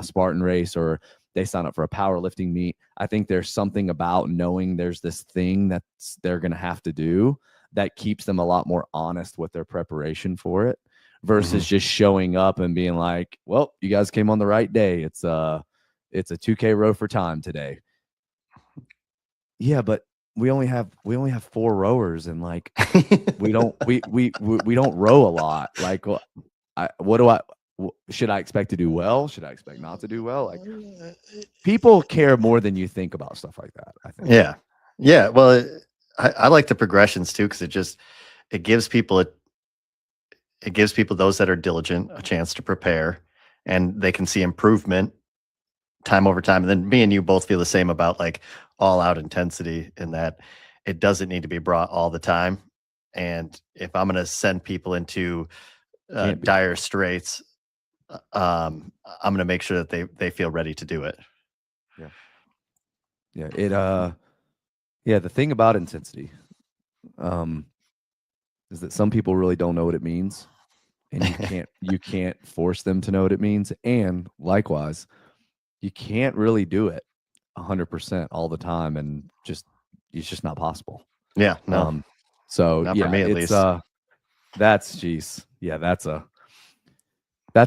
Spartan race, or they sign up for a powerlifting meet, I think there's something about knowing there's this thing that they're going to have to do that keeps them a lot more honest with their preparation for it, versus just showing up and being like, well, you guys came on the right day. It's a 2K row for time today. Yeah, but we only have 4 rowers, and like we don't row a lot. Like, should I expect to do well? Should I expect not to do well? Like, people care more than you think about stuff like that, I think. Yeah. Yeah, well, I like the progressions too, because it gives people those that are diligent a chance to prepare, and they can see improvement time over time. And then me and you both feel the same about like all out intensity, in that it doesn't need to be brought all the time. And if I'm going to send people into Can't be. dire straits, I'm going to make sure that they feel ready to do it. Yeah. Yeah. The thing about intensity, is that some people really don't know what it means, and you can't force them to know what it means. And likewise, you can't really do it 100% all the time, and it's just not possible. Yeah, no, So not for yeah, me at it's least. geez, yeah, that's a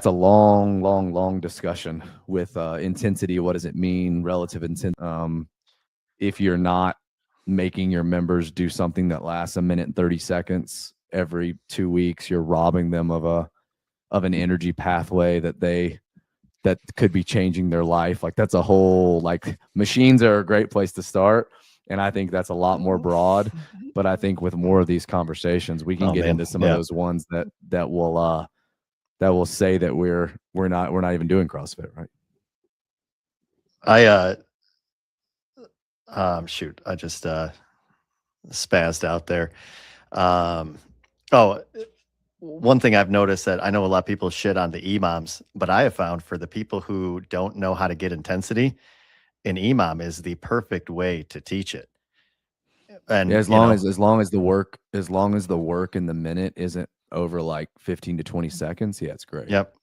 long discussion with intensity. What does it mean, relative intensity? If you're not making your members do something that lasts 1 minute and 30 seconds every 2 weeks, you're robbing them of an energy pathway that could be changing their life. Like, that's a whole, like, machines are a great place to start, and I think that's a lot more broad. But I think with more of these conversations, we can Oh get man, into some of yeah. those ones that will say that we're not even doing CrossFit, right? Shoot, I just spazzed out there. Oh, one thing I've noticed, that I know a lot of people shit on the EMOMs, but I have found for the people who don't know how to get intensity, an EMOM is the perfect way to teach it. Yeah, And as long as the work in the minute isn't over like 15 to 20 seconds, yeah, it's great. yep,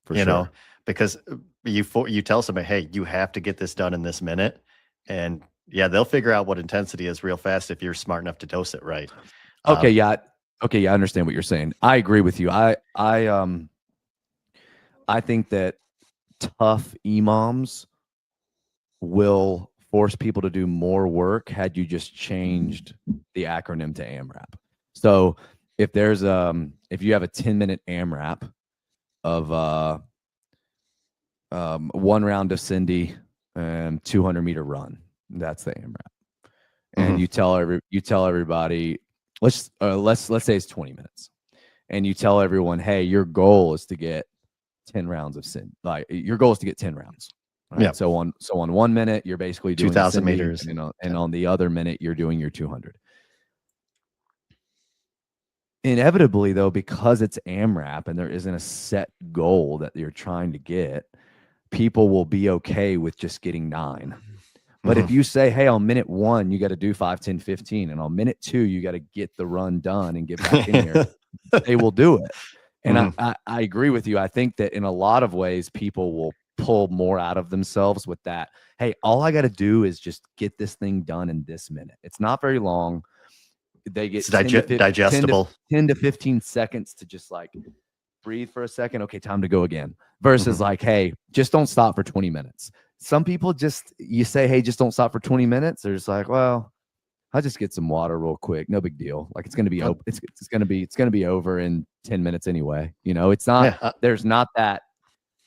For sure. because you tell somebody, hey, you have to get this done in this minute, and yeah, they'll figure out what intensity is real fast if you're smart enough to dose it right. Okay, Um, yeah. Okay, yeah, I understand what you're saying. I agree with you. I think that tough EMOMs will force people to do more work had you just changed the acronym to AMRAP. So if you have a 10-minute AMRAP of 1 round of Cindy and 200-meter run, that's the AMRAP. And mhm. you tell everybody, let's say it's 20 minutes, and you tell everyone, hey, your goal is to get 10 rounds of Cindy. Like, your goal is to get 10 rounds. Right. Yeah, So on 1 minute, you're basically doing 2,000 Cindy, meters. and on the other minute, you're doing your 200. Inevitably, though, because it's AMRAP and there isn't a set goal that you're trying to get, people will be okay with just getting 9. But Mhm. if you say, hey, on minute 1, you got to do 5, 10, 15, and on minute 2, you got to get the run done and get back in here, they will do it. And Mhm. I agree with you. I think that in a lot of ways, people will pull more out of themselves with that. Hey, all I got to do is just get this thing done in this minute. It's not very long. They It's get 10 to 15, 10 to digestible. 10 to 15 seconds to just like breathe for a second. Okay, time to go again. Versus Mhm. like, hey, just don't stop for 20 minutes. Some people just, you say, hey, just don't stop for 20 minutes. They're just like, well, I'll just get some water real quick. No big deal. Like it's going to be open. It's going to be over in 10 minutes anyway. You know, it's not, Yeah. there's not that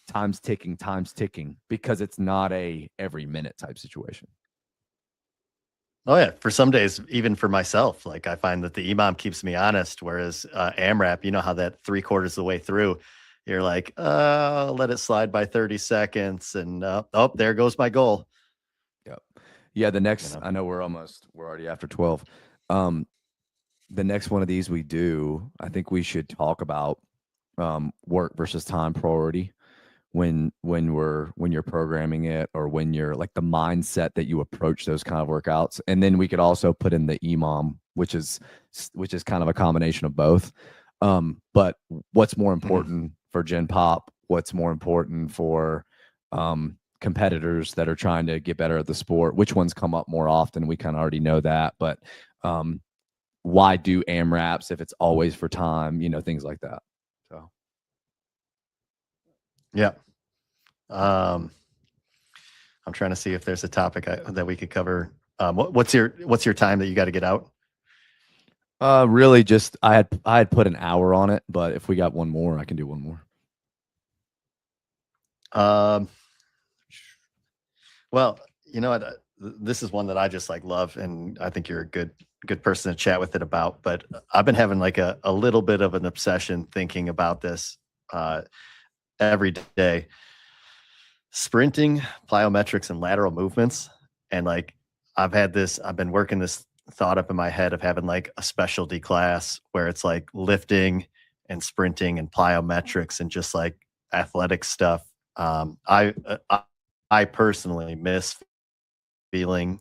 time's ticking because it's not a every minute type situation. Oh yeah, for some days, even for myself, like I find that the EMOM keeps me honest. Whereas AMRAP, you know how that 3/4 of the way through, you're like, let it slide by 30 seconds, and oh, there goes my goal. Yep. Yeah. The You next, know, I know we're already after 12. Um, the next one of these we do, I think we should talk about work versus time priority when you're programming it, or when you're like the mindset that you approach those kind of workouts. And then we could also put in the EMOM, which is kind of a combination of both. But what's more mhm. important for Gen Pop? What's more important for competitors that are trying to get better at the sport? Which ones come up more often? We kind of already know that, but um, why do AMRAPs if it's always for time? Things like that. So. Yeah. Um, I'm trying to see if there's a topic that we could cover. What's your time that you got to get out? Really just I had put an hour on it, but if we got one more, I can do one more. Um, well, you know what? This is one that I just like love, and I think you're a good person to chat with it about. But I've been having like a little bit of an obsession thinking about this uh, every day. Sprinting, plyometrics, and lateral movements, and like I've been working this thought up in my head of having like a specialty class where it's like lifting and sprinting and plyometrics and just like athletic stuff. I personally feeling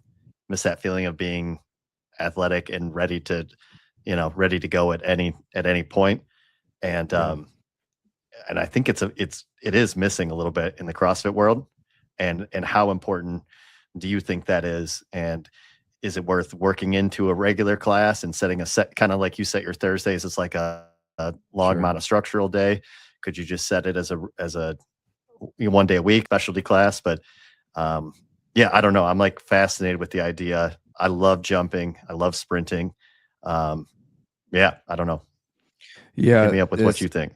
miss that feeling of being athletic and ready to go at any point. And Yeah. and I think it is missing a little bit in the CrossFit world. And how important do you think that is? And is it worth working into a regular class and setting a set, kind of like you set your Thursdays as like a long Sure. monostructural day? Could you just set it as a one day a week specialty class? But um, yeah, I don't know. I'm like fascinated with the idea. I love jumping. I love sprinting. Um, yeah, I don't know. Hit Yeah, me up with what this you think.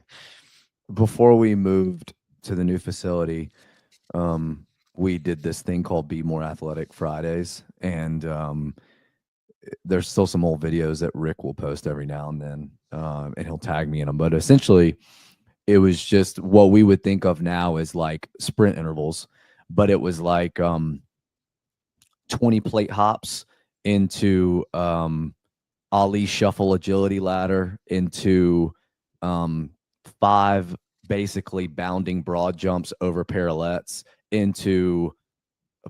before we moved to the new facility, we did this thing called Be More Athletic Fridays, and there's still some old videos that Rick will post every now and then, and he'll tag me in them. But essentially, it was just what we would think of now as like sprint intervals, but it was like 20 plate hops into Ali shuffle agility ladder into 5 basically bounding broad jumps over parallettes into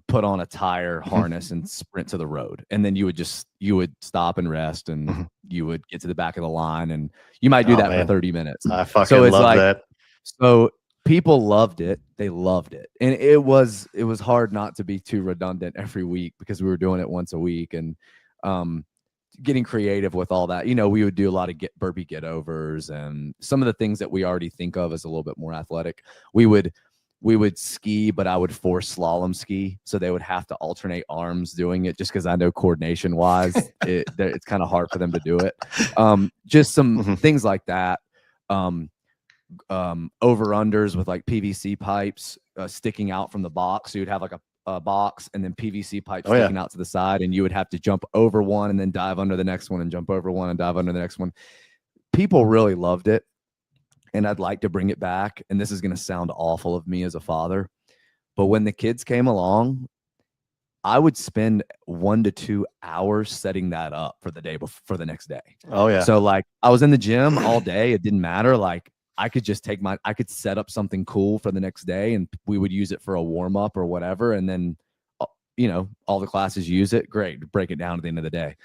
put on a tire harness and sprint to the road. And then you would stop and rest, and Mhm. you would get to the back of the line, and you might do Oh that for man, 30 minutes. I So fucking it's love like, that. so people loved it. They loved it. And it was hard not to be too redundant every week because we were doing it once a week, and um getting creative with all that. We would do a lot of burpee get overs and some of the things that we already think of as a little bit more athletic. We would ski, but I would force slalom ski, so they would have to alternate arms doing it, just because I know coordination wise, it's kind of hard for them to do it. Just some Mhm. things like that. Um, over unders with like PVC pipes sticking out from the box. So you'd have like a box and then PVC pipes Oh yeah. sticking out to the side, and you would have to jump over one and then dive under the next one and jump over one and dive under the next one. People really loved it, and I'd like to bring it back. And this is going to sound awful of me as a father, but when the kids came along, I would spend 1 to 2 hours setting that up for the day for the next day. Oh yeah. So like I was in the gym all day. It didn't matter. Like I could just I could set up something cool for the next day, and we would use it for a warm up or whatever. And then all the classes use it, great, break it down at the end of the day.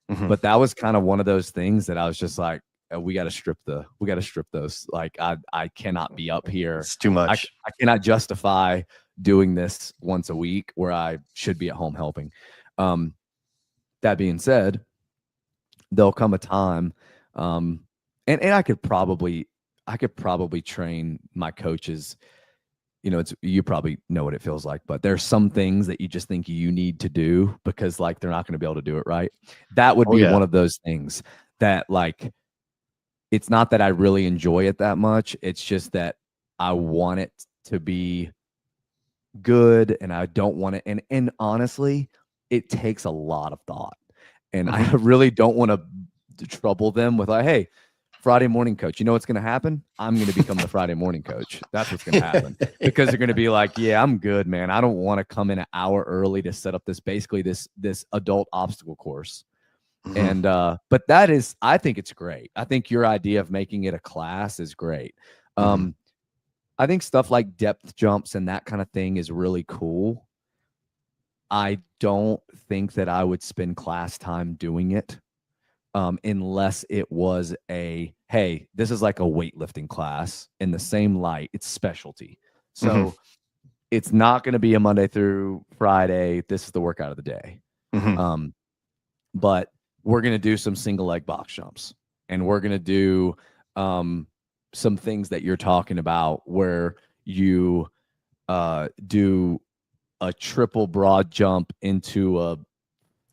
Mhm. But that was kind of one of those things that I was just like, we got to strip those. Like I cannot be up here. It's too I much. cannot justify doing this once a week where I should be at home helping. That being said, there'll come a time, and I could probably train my coaches. You probably know what it feels like, but there's some things that you just think you need to do because like they're not going to be able to do it right. That would Oh, be yeah. one of those things that like, it's not that I really enjoy it that much. It's just that I want it to be good and I don't want it. And honestly, it takes a lot of thought. And I really don't want to trouble them with like, hey, Friday morning coach, you know what's going to happen? I'm going to become the Friday morning coach. That's what's going to happen because they're going to be like, yeah, I'm good, man. I don't want to come in an hour early to set up this adult obstacle course. And but that is, I think it's great. I think your idea of making it a class is great. I think stuff like depth jumps and that kind of thing is really cool. I don't think that I would spend class time doing it unless it was hey, this is like a weightlifting class in the same light. It's specialty. So it's not going to be a Monday through Friday. This is the workout of the day. But we're going to do some single leg box jumps and we're going to do some things that you're talking about where you do a triple broad jump into a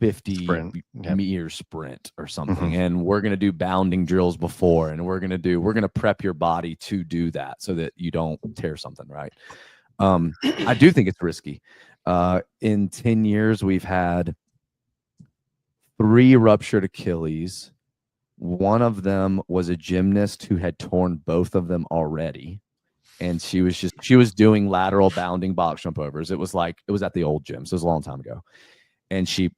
50-meter sprint or something. And we're going to do bounding drills before, and we're going to prep your body to do that so that you don't tear something, right? I do think it's risky. In 10 years, we've had 3 ruptured Achilles. One of them was a gymnast who had torn both of them already. And she was doing lateral bounding box jump overs. It was at the old gym. So it was a long time ago. And she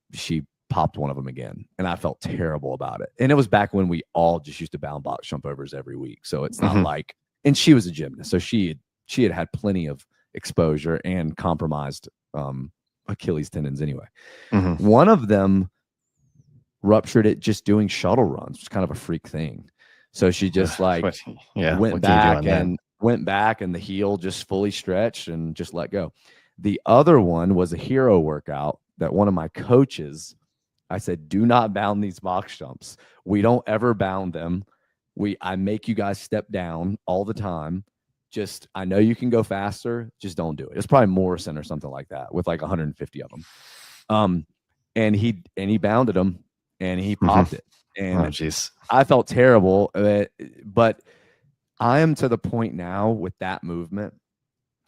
popped one of them again. And I felt terrible about it. And it was back when we all just used to bound box jump overs every week. So it's not like, and she was a gymnast. So she had plenty of exposure and compromised Achilles tendons anyway. One of them ruptured it just doing shuttle runs. It's kind of a freak thing. So she just went back and the heel just fully stretched and just let go. The other one was a hero workout that one of my coaches, I said, do not bound these box jumps. We don't ever bound them. I make you guys step down all the time. Just, I know you can go faster. Just don't do it. It's probably Morrison or something like that with like 150 of them. And he bounded them and he popped it. And I felt terrible, but I am to the point now with that movement.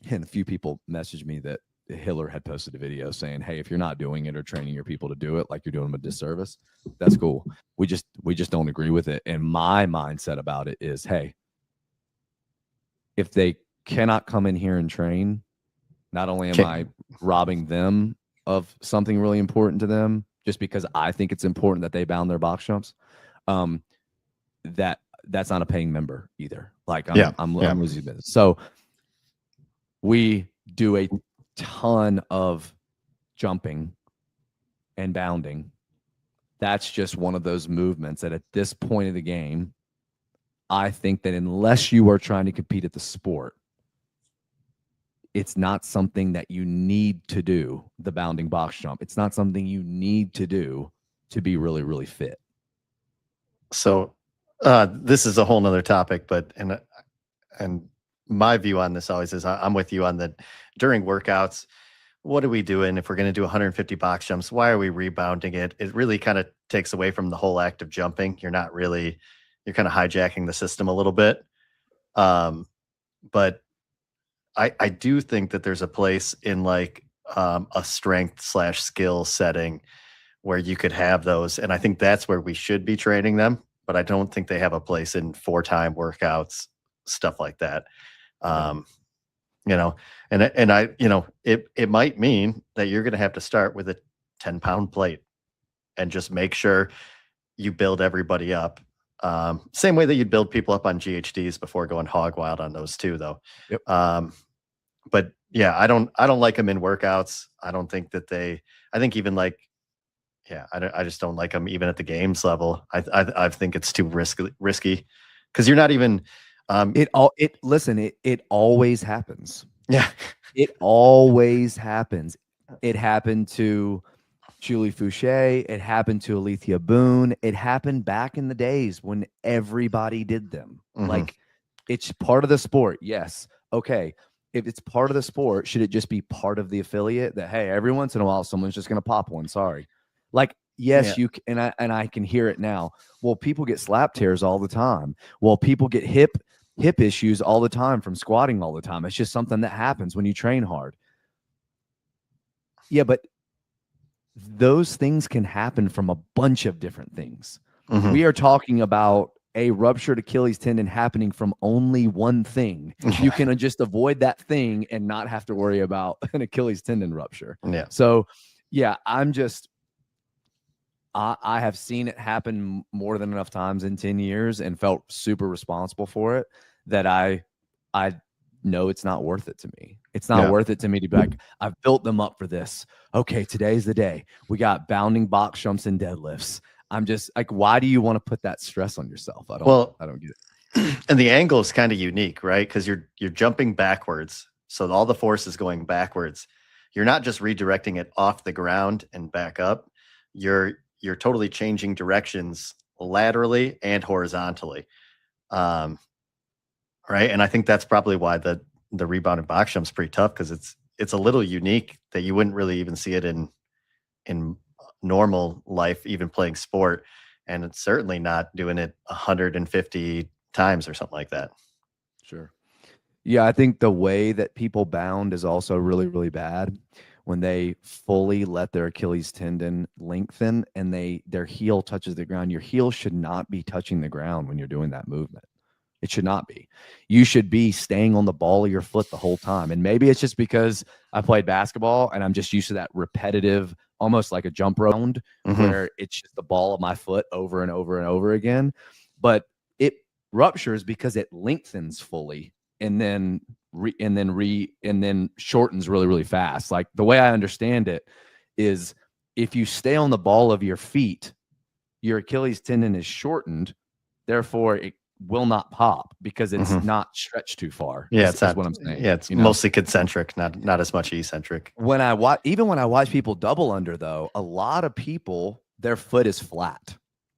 And a few people messaged me that Hiller had posted a video saying, hey, if you're not doing it or training your people to do it, like you're doing them a disservice. That's cool. We just don't agree with it. And my mindset about it is, hey, if they cannot come in here and train, not only am I robbing them of something really important to them, just because I think it's important that they bound their box jumps, that's not a paying member either. Like I'm losing business. So we do a ton of jumping and bounding. That's just one of those movements that at this point of the game, I think that unless you are trying to compete at the sport, it's not something that you need to do, the bounding box jump. It's not something you need to do to be really, really fit. So this is a whole nother topic, but and my view on this always is I'm with you on that. During workouts, what are we doing? If we're going to do 150 box jumps, why are we rebounding it? It really kind of takes away from the whole act of jumping. You're kind of hijacking the system a little bit. But I do think that there's a place in like a strength/skill setting where you could have those. And I think that's where we should be training them, but I don't think they have a place in 4-time workouts, stuff like that. It might mean that you're going to have to start with a 10-pound plate and just make sure you build everybody up. Same way that you'd build people up on GHDs before going hog wild on those too, though. Yep. but yeah, I don't like them in workouts. I don't think that I think even like, yeah, I just don't like them even at the games level. I think it's too risky because you're not even, um, It always happens. yeah, It always happens. It happened to Julie Fouché. It happened to Alethea Boone. It happened back in the days when everybody did them. hmm Like, it's part of the sport. Yes. Okay. If it's part of the sport, should it just be part of the affiliate that, hey, every once in a while, someone's just going to pop one? Sorry. Like, yeah, yes, and I can hear it now. Well, people get slap tears all the time. Well, people get hip issues all the time from squatting all the time. It's just something that happens when you train hard. Yeah, but those things can happen from a bunch of different things. hmm We are talking about a ruptured Achilles tendon happening from only one thing. You can just avoid that thing and not have to worry about an Achilles tendon rupture. yeah. So, yeah, I have seen it happen more than enough times in 10 years and felt super responsible for it that I know it's not worth it to me. It's not Yeah. worth it to me to be like, I've built them up for this. Okay, today's the day. We got bounding box jumps and deadlifts. I'm just like, why do you want to put that stress on yourself? Well, I don't get it. and the angle is kind of unique, right? Because you're jumping backwards, so all the force is going backwards. You're not just redirecting it off the ground and back up. You're totally changing directions laterally and horizontally, um, right? And I think that's probably why the rebound and box jump's pretty tough because it's a little unique that you wouldn't really even see it in normal life, even playing sport, and it's certainly not doing it 150 times or something like that. Sure. Yeah, I think the way that people bound is also really, really bad when they fully let their Achilles tendon lengthen and their heel touches the ground. Your heel should not be touching the ground when you're doing that movement. It should not be. You should be staying on the ball of your foot the whole time. And maybe it's just because I played basketball and I'm just used to that repetitive, almost like a jump round hmm where it's just the ball of my foot over and over and over again. But it ruptures because it lengthens fully and then and then shortens really, really fast. Like the way I understand it is if you stay on the ball of your feet, your Achilles tendon is shortened. Therefore, it will not pop because it's hmm not stretched too far. Yeah, Is what I'm saying. yeah, it's You know, mostly concentric, not as much eccentric. when I watch people double under, though, a lot of people their foot is flat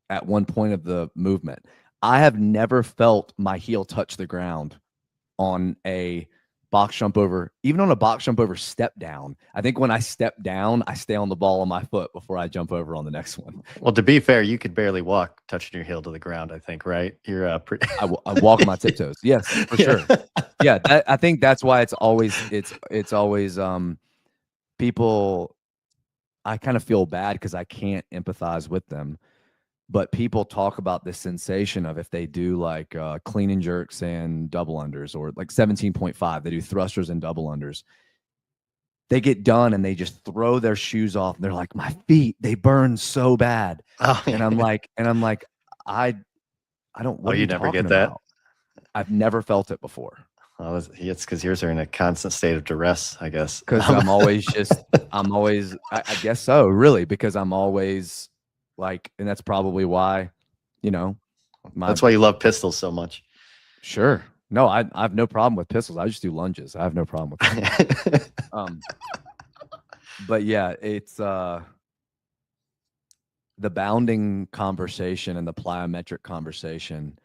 at one point of the movement. I have never felt my heel touch the ground on a box jump over, even on a box jump over step down. I think when I step down, I stay on the ball of my foot before I jump over on the next one. Well, to be fair, you could barely walk touching your heel to the ground, I think, right? You're pretty I walk on my tiptoes. Yes, for yeah. sure. Yeah, I think that's why it's always people. I kind of feel bad because I can't empathize with them, but people talk about this sensation of if they do like clean and jerks and double unders or like 17.5, they do thrusters and double unders. They get done and they just throw their shoes off. And they're like, my feet, they burn so bad. Oh, And I'm like, I I don't. oh, What are you you never talking get that? about? I've never felt it before Well, it's because yours are in a constant state of duress, I guess. because I'm always, I guess so, really, because I'm always like, and that's probably why, you know, my, That's why you love pistols so much. sure. No, I have no problem with pistols. I just do lunges. I have no problem with that. Um, but yeah, it's the bounding conversation and the plyometric conversation.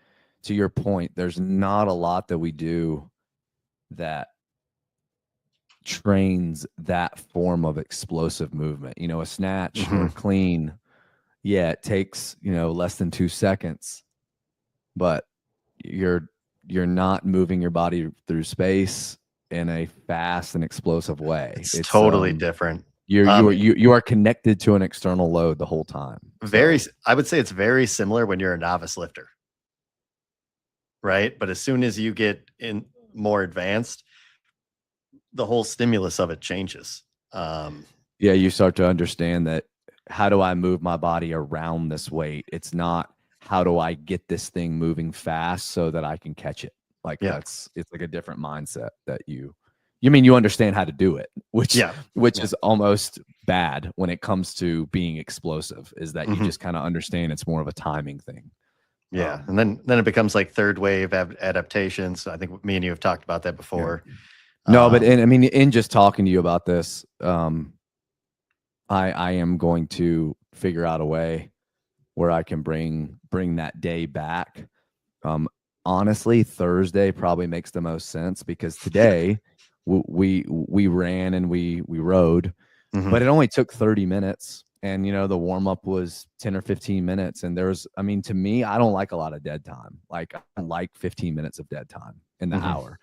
To your point, there's not a lot that we do that trains that form of explosive movement. You know, a snatch or a clean, yeah, it takes, less than 2 seconds, but you're you're not moving your body through space in a fast and explosive way. It's It's totally different. you are connected to an external load the whole time. Very, So I would say it's very similar when you're a novice lifter, right? But as soon as you get in more advanced, the whole stimulus of it changes. yeah, you start to understand that how do I move my body around this weight? It's not how do I get this thing moving fast so that I can catch it. Like Yeah. it's like a different mindset that You mean you understand how to do it, which Yeah. is almost bad when it comes to being explosive, is that you just kind of understand it's more of a timing thing. Yeah. And then it becomes like third wave adaptations. I think me and you have talked about that before. No, but I mean, in just talking to you about this, I am going to figure out a way where I can bring that day back. Honestly, Thursday probably makes the most sense because today we ran and we rode, but it only took 30 minutes. And, the warm up was 10 or 15 minutes. And I mean, to me, I don't like a lot of dead time. Like, I like 15 minutes of dead time in the hour.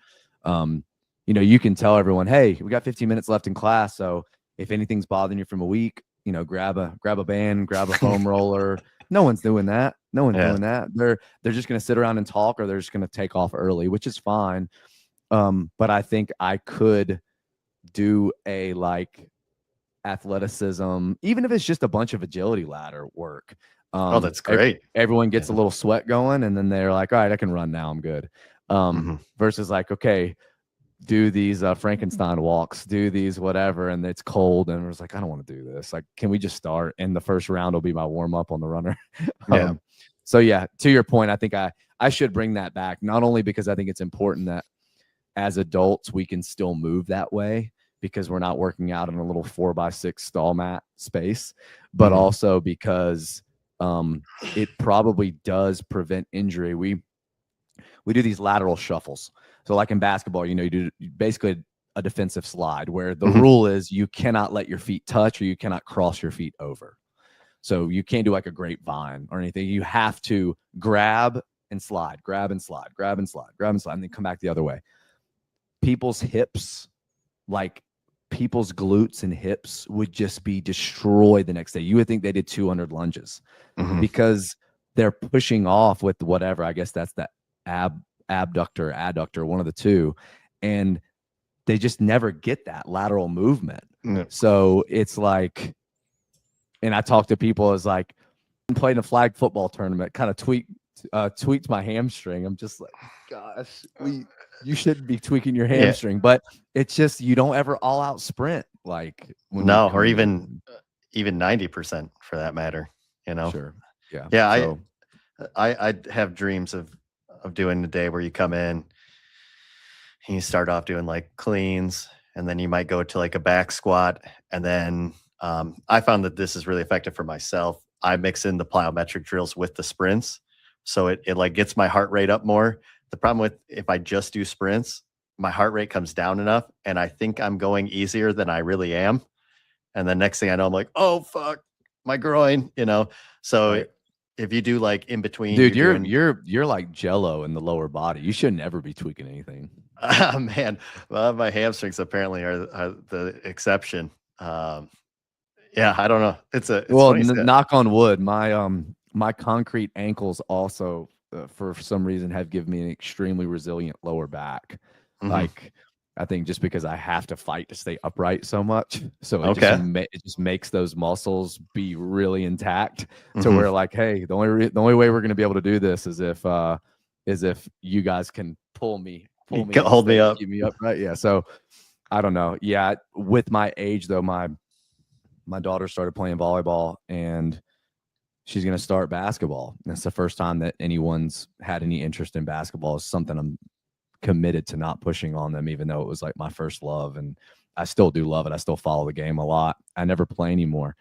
You can tell everyone, hey, we got 15 minutes left in class. So if anything's bothering you from a week, grab a band, grab a foam roller. No one's doing that. No one's doing that. They're just going to sit around and talk, or they're just going to take off early, which is fine. But I think I could do a athleticism, even if it's just a bunch of agility ladder work. That's great. Everyone gets a little sweat going, and then they're like, all right, I can run now. I'm good. Versus okay, do these Frankenstein walks, do these whatever, and it's cold, and it's like, I don't want to do this. Like, can we just start? And the first round will be my warm up on the runner. So yeah, to your point, I think I should bring that back, not only because I think it's important that as adults we can still move that way because we're not working out in a little 4x6 stall mat space, but also because it probably does prevent injury. We do these lateral shuffles. So like in basketball, you do basically a defensive slide where the rule is you cannot let your feet touch or you cannot cross your feet over. So you can't do like a grapevine or anything. You have to grab and slide, grab and slide, grab and slide, grab and slide, and then come back the other way. People's hips, people's glutes and hips would just be destroyed the next day. You would think they did 200 lunges because they're pushing off with whatever. I guess that's the abductor, adductor, one of the two. And they just never get that lateral movement. So it's like, and I talk to people as like, I'm playing a flag football tournament, kind of tweaked my hamstring. I'm just like, gosh, you shouldn't be tweaking your hamstring, but it's just, you don't ever all out sprint. Like or even 90% for that matter, Sure. Yeah. Yeah. So, I have dreams of doing the day where you come in and you start off doing like cleans, and then you might go to like a back squat. And then I found that this is really effective for myself. I mix in the plyometric drills with the sprints. So it like gets my heart rate up more. The problem with if I just do sprints, my heart rate comes down enough and I think I'm going easier than I really am. And the next thing I know, I'm like, oh fuck, my groin, So if you do like in between, dude, you're like Jello in the lower body. You shouldn't ever be tweaking anything. Man, well, my hamstrings apparently are the exception. Yeah, I don't know. It's knock on wood. My concrete ankles also, for some reason, have given me an extremely resilient lower back. Like, I think just because I have to fight to stay upright so much, so it just makes those muscles be really intact. To where like, hey, the only way we're going to be able to do this is if you guys can pull me, hold me up, keep me upright. Yeah. So I don't know. Yeah, with my age though, my daughter started playing volleyball and she's going to start basketball. And it's the first time that anyone's had any interest in basketball. Is something I'm committed to not pushing on them, even though it was like my first love. And I still do love it. I still follow the game a lot. I never play anymore,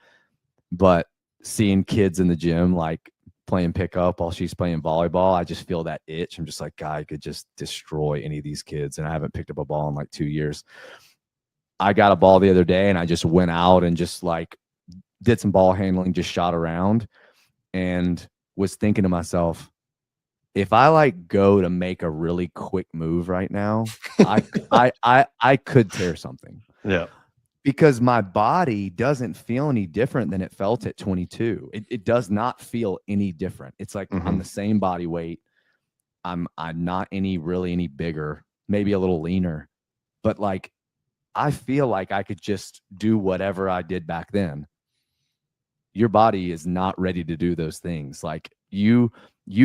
but seeing kids in the gym, like playing pickup while she's playing volleyball, I just feel that itch. I'm just like, God, I could just destroy any of these kids. And I haven't picked up a ball in like 2 years. I got a ball the other day and I just went out and just like did some ball handling, just shot around, and was thinking to myself, if I like go to make a really quick move right now, I could tear something. Yeah. Because my body doesn't feel any different than it felt at 22. It does not feel any different. It's like I'm the same body weight. I'm not any bigger, maybe a little leaner, but like I feel like I could just do whatever I did back then. Your body is not ready to do those things. Like you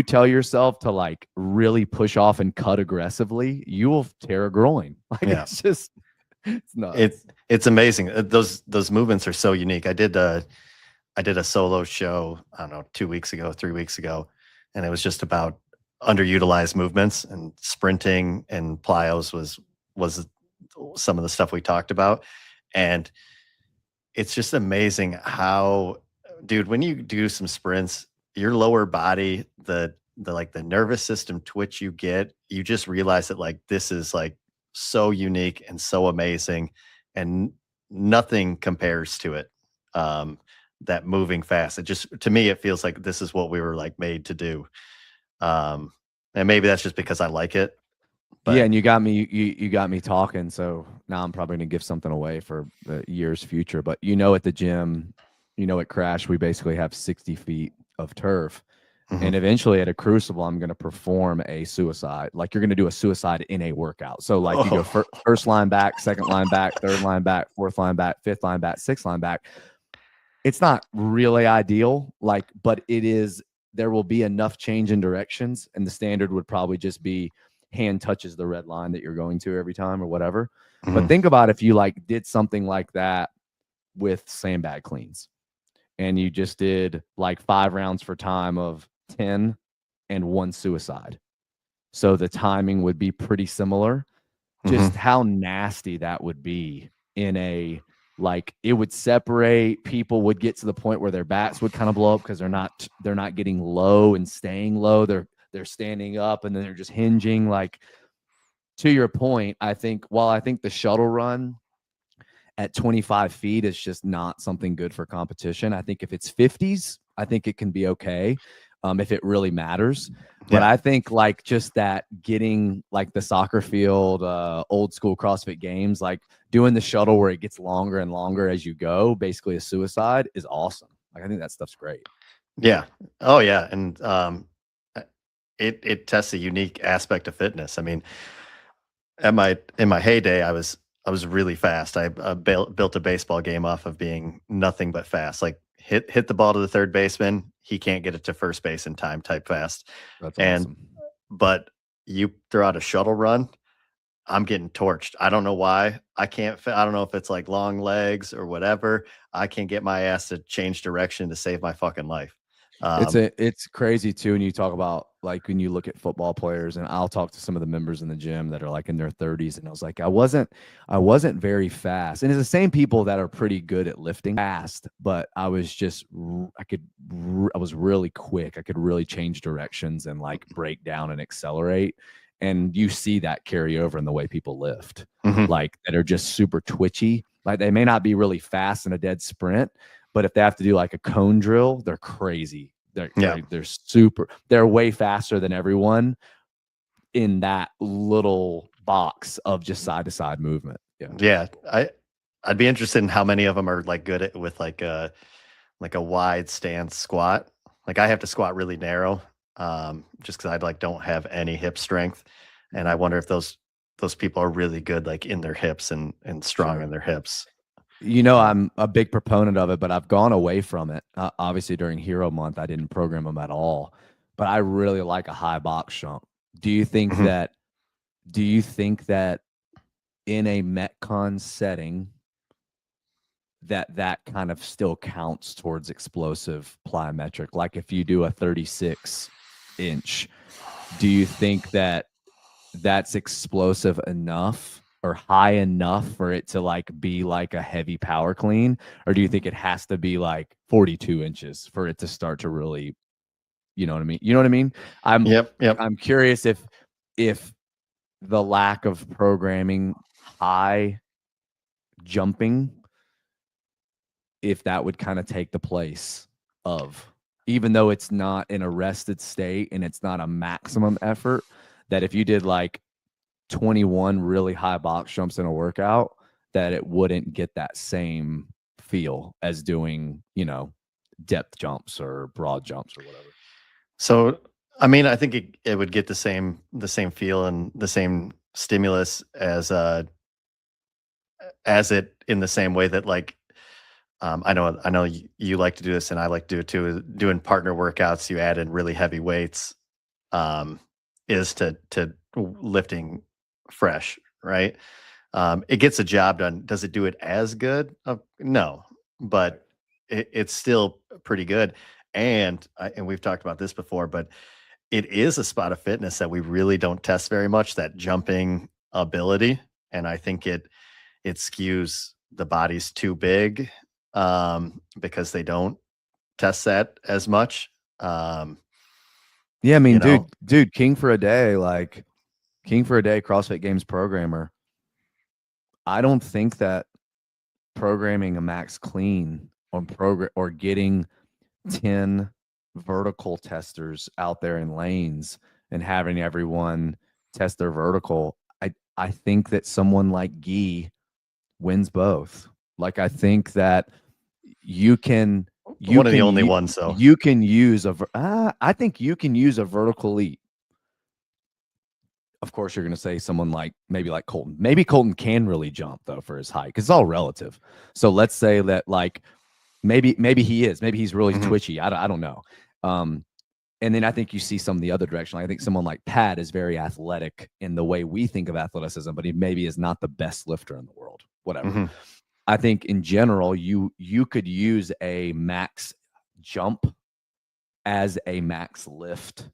tell yourself to like really push off and cut aggressively, you will tear a groin. Like it's just, It's It nuts. it's amazing. Those movements are so unique. I did a solo show, I don't know, 2 weeks ago, 3 weeks ago, and it was just about underutilized movements, and sprinting and plyos was some of the stuff we talked about. And it's just amazing how, dude, when you do some sprints, your lower body, the nervous system twitch you get, you just realize that like this is like so unique and so amazing, and nothing compares to it. Um, that moving fast. It just, to me, it feels like this is what we were like made to do. Um, and maybe that's just because I like it, Yeah, but and you got me talking. So now I'm probably gonna give something away for the year's future. But at the gym, at Crash, we basically have 60 feet of turf. mhm. And eventually at a crucible, I'm going to perform a suicide. Like you're going to do a suicide in a workout. So like you go Oh, first line back, second line back, third line back, fourth line back, fifth line back, sixth line back. It's not really ideal, like, but it is. There will be enough change in directions, and the standard would probably just be hand touches the red line that you're going to every time or whatever. But mhm, think about if you like did something like that with sandbag cleans and you just did like 5 rounds for time of 10 and one suicide. So the timing would be pretty similar. mhm. Just how nasty that would be in a like it would separate. People would get to the point where their backs would kind of blow up because they're not getting low and staying low. They're standing up and then they're just hinging. Like to your point, I think the shuttle run at 25 feet is just not something good for competition. I think if it's 50s, I think it can be okay if it really matters. But Yeah. I think like just that getting like the soccer field, old school CrossFit Games, like doing the shuttle where it gets longer and longer as you go, basically a suicide is awesome. Like I think that stuff's great. Yeah. Oh, yeah, and, uh, it tests a unique aspect of fitness. I mean, in my heyday, I was really fast. I, built a baseball game off of being nothing but fast, like, hit the ball to the third baseman, he can't get it to first base in time type fast, That's and awesome. but you throw out a shuttle run, I'm getting torched. I don't know why. I don't know if it's, like, long legs or whatever. I can't get my ass to change direction to save my fucking life. Um It's crazy too when you talk about like when you look at football players and I'll talk to some of the members in the gym that are like in their 30s and I was like I wasn't very fast. And it's the same people that are pretty good at lifting fast, but I was just I was really quick. I could really change directions and like break down and accelerate. And you see that carry over in the way people lift. Mhm. Like that are just super twitchy. Like they may not be really fast in a dead sprint, but if they have to do like a cone drill, they're crazy. They're Yeah. they're they're super. They're way faster than everyone in that little box of just side to side movement. Yeah, Yeah. I'd be interested in how many of them are, like, good at with, like a wide stance squat. Like I have to squat really narrow, just because I like don't have any hip strength, and I wonder if those people are really good like in their hips and strong sure. in their hips. Um, I'm a big proponent of it, but I've gone away from it. Obviously, during Hero Month, I didn't program them at all. But I really like a high box jump. Do you think mhm. that? Do you think that in a Metcon setting, that kind of still counts towards explosive plyometric? Like if you do a 36-inch, do you think that that's explosive enough or high enough for it to like be like a heavy power clean? Or do you think it has to be like 42 inches for it to start to really, you know what I mean? You know what I mean? I'm Yep, yep. I'm curious if the lack of programming high jumping, if that would kind of take the place of, even though it's not an arrested state and it's not a maximum effort, that if you did like 21 really high box jumps in a workout, that it wouldn't get that same feel as doing, depth jumps or broad jumps or whatever. So I mean, I think it would get the same feel and the same stimulus as it in the same way that like I know you like to do this and I like to do it too. Doing partner workouts, you add in really heavy weights, um, is to lifting fresh, right? It gets the job done. Does it do it as good? No, but it's still pretty good. And we've talked about this before, but it is a spot of fitness that we really don't test very much, that jumping ability. And I think it skews the bodies too big, because they don't test that as much. Um, Yeah, I you mean, know, dude, King for a Day, CrossFit Games programmer. I don't think that programming a max clean on program or getting 10 vertical testers out there in lanes and having everyone test their vertical. I think that someone like Guy wins both. Like I think that you can you one of the can only you, ones, though. you can use I think you can use a vertical leap. Of course, you're going to say someone like maybe like Colton. Maybe Colton can really jump though for his height because it's all relative. So let's say that like maybe he is. Maybe he's really Mhm. twitchy. I don't know. And then I think you see some of the other direction. Like I think someone like Pat is very athletic in the way we think of athleticism, but he maybe is not the best lifter in the world. Whatever. Mhm. I think in general, you could use a max jump as a max lift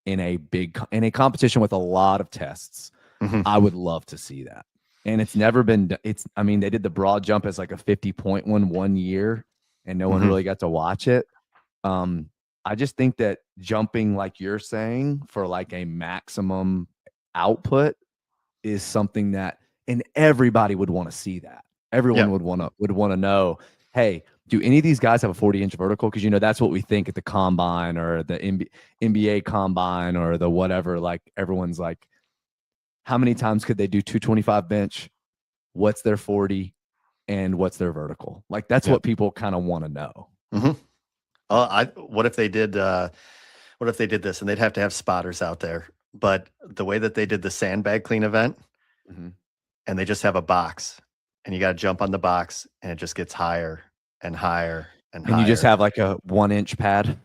in a competition with a lot of tests. Mhm. I would love to see that. And it's never been I mean, they did the broad jump as like a 50.1 one year and no one Mhm. really got to watch it. I just think that jumping like you're saying for like a maximum output is something that and everybody would want to see that. Everyone Yeah. would want to know, hey, do any of these guys have a 40-inch vertical? Because that's what we think at the combine or the NBA combine or the whatever. Like everyone's like, how many times could they do 225 bench? What's their 40 and what's their vertical? Like that's Yeah. what people kind of want to know. Mhm. What if they did? What if they did this? And they'd have to have spotters out there. But the way that they did the sandbag clean event, Mm-hmm. and they just have a box, and you got to jump on the box, and it just gets higher and higher and And you just higher. have like a 1-inch pad.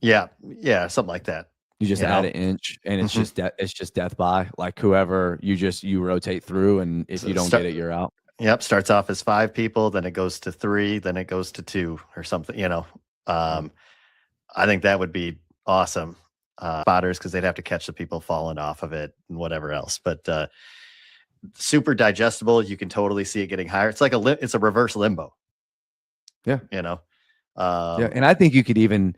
Yeah, yeah, something like that. You just You add know. an inch, and it's Mhm. just death by. Like whoever you rotate through, and if you So don't get it, you're out. Yep, starts off as 5 people, then it goes to 3, then it goes to 2 or something, you know? Yeah. Um, I think that would be awesome, spotters, because 'cause they'd have to catch the people falling off of it and whatever else, but, super digestible, you can totally see it getting higher. It's like it's a reverse limbo, Yeah. you know? Yeah. Um, And I think you could even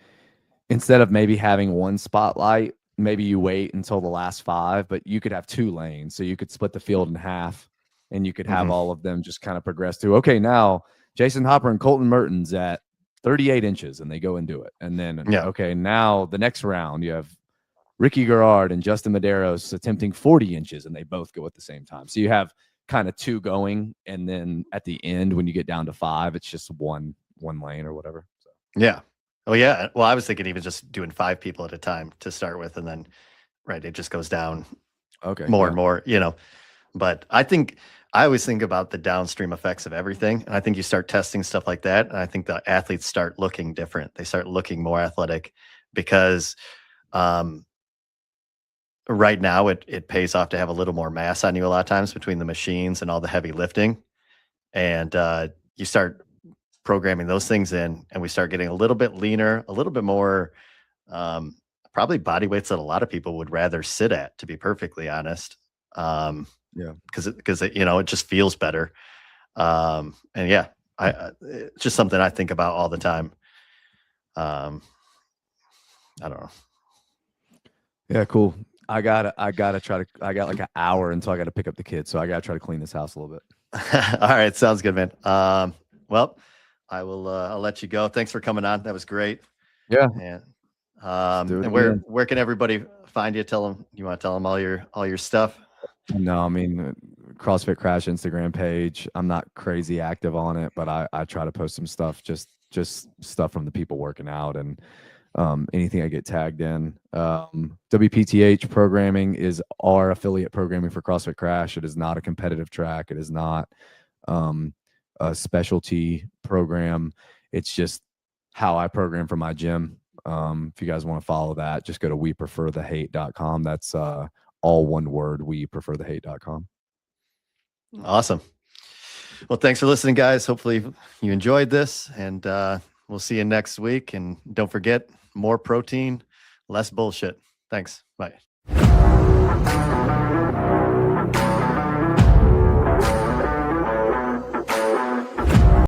instead of maybe having one spotlight, maybe you wait until the last 5, but you could have 2 lanes. So you could split the field in half and you could have mhm, all of them just kind of progress through. Okay, now Jason Hopper and Colton Mertens at 38 inches and they go and do it. And then, yeah, okay, now the next round you have Ricky Garrard and Justin Medeiros attempting 40 inches and they both go at the same time. So you have kind of 2 going. And then at the end, when you get down to 5, it's just one lane or whatever. So. yeah. Oh, yeah, well, I was thinking even just doing 5 people at a time to start with, and then, right, it just goes down Okay. more and Yeah. more, you know? But I always think about the downstream effects of everything. And I think you start testing stuff like that. And I think the athletes start looking different. They start looking more athletic because um, right now it pays off to have a little more mass on you a lot of times between the machines and all the heavy lifting. And you start programming those things in, and we start getting a little bit leaner, a little bit more um, probably body weights that a lot of people would rather sit at, to be perfectly honest. Um, Yeah. because it just feels better. And yeah, it's just something I think about all the time. Um, I don't know. Yeah, cool. I gotta try to I got like an hour until I gotta pick up the kids, so I gotta try to clean this house a little bit. All right, sounds good, man. Well, I'll let you go. Thanks for coming on. That was great. Yeah, And let's do it and again. where can everybody find you? Tell them you want to tell them all your stuff. No, I mean CrossFit Crash Instagram page. I'm not crazy active on it, but I try to post some stuff, just stuff from the people working out and anything I get tagged in. WPTH programming is our affiliate programming for CrossFit Crash. It is not a competitive track. It is not um, a specialty program. It's just how I program for my gym. If you guys want to follow that, just go to wepreferthehate.com. That's all one word, wepreferthehate.com. Awesome. Well, thanks for listening, guys. Hopefully you enjoyed this, and we'll see you next week. And don't forget, more protein, less bullshit. Thanks. Bye.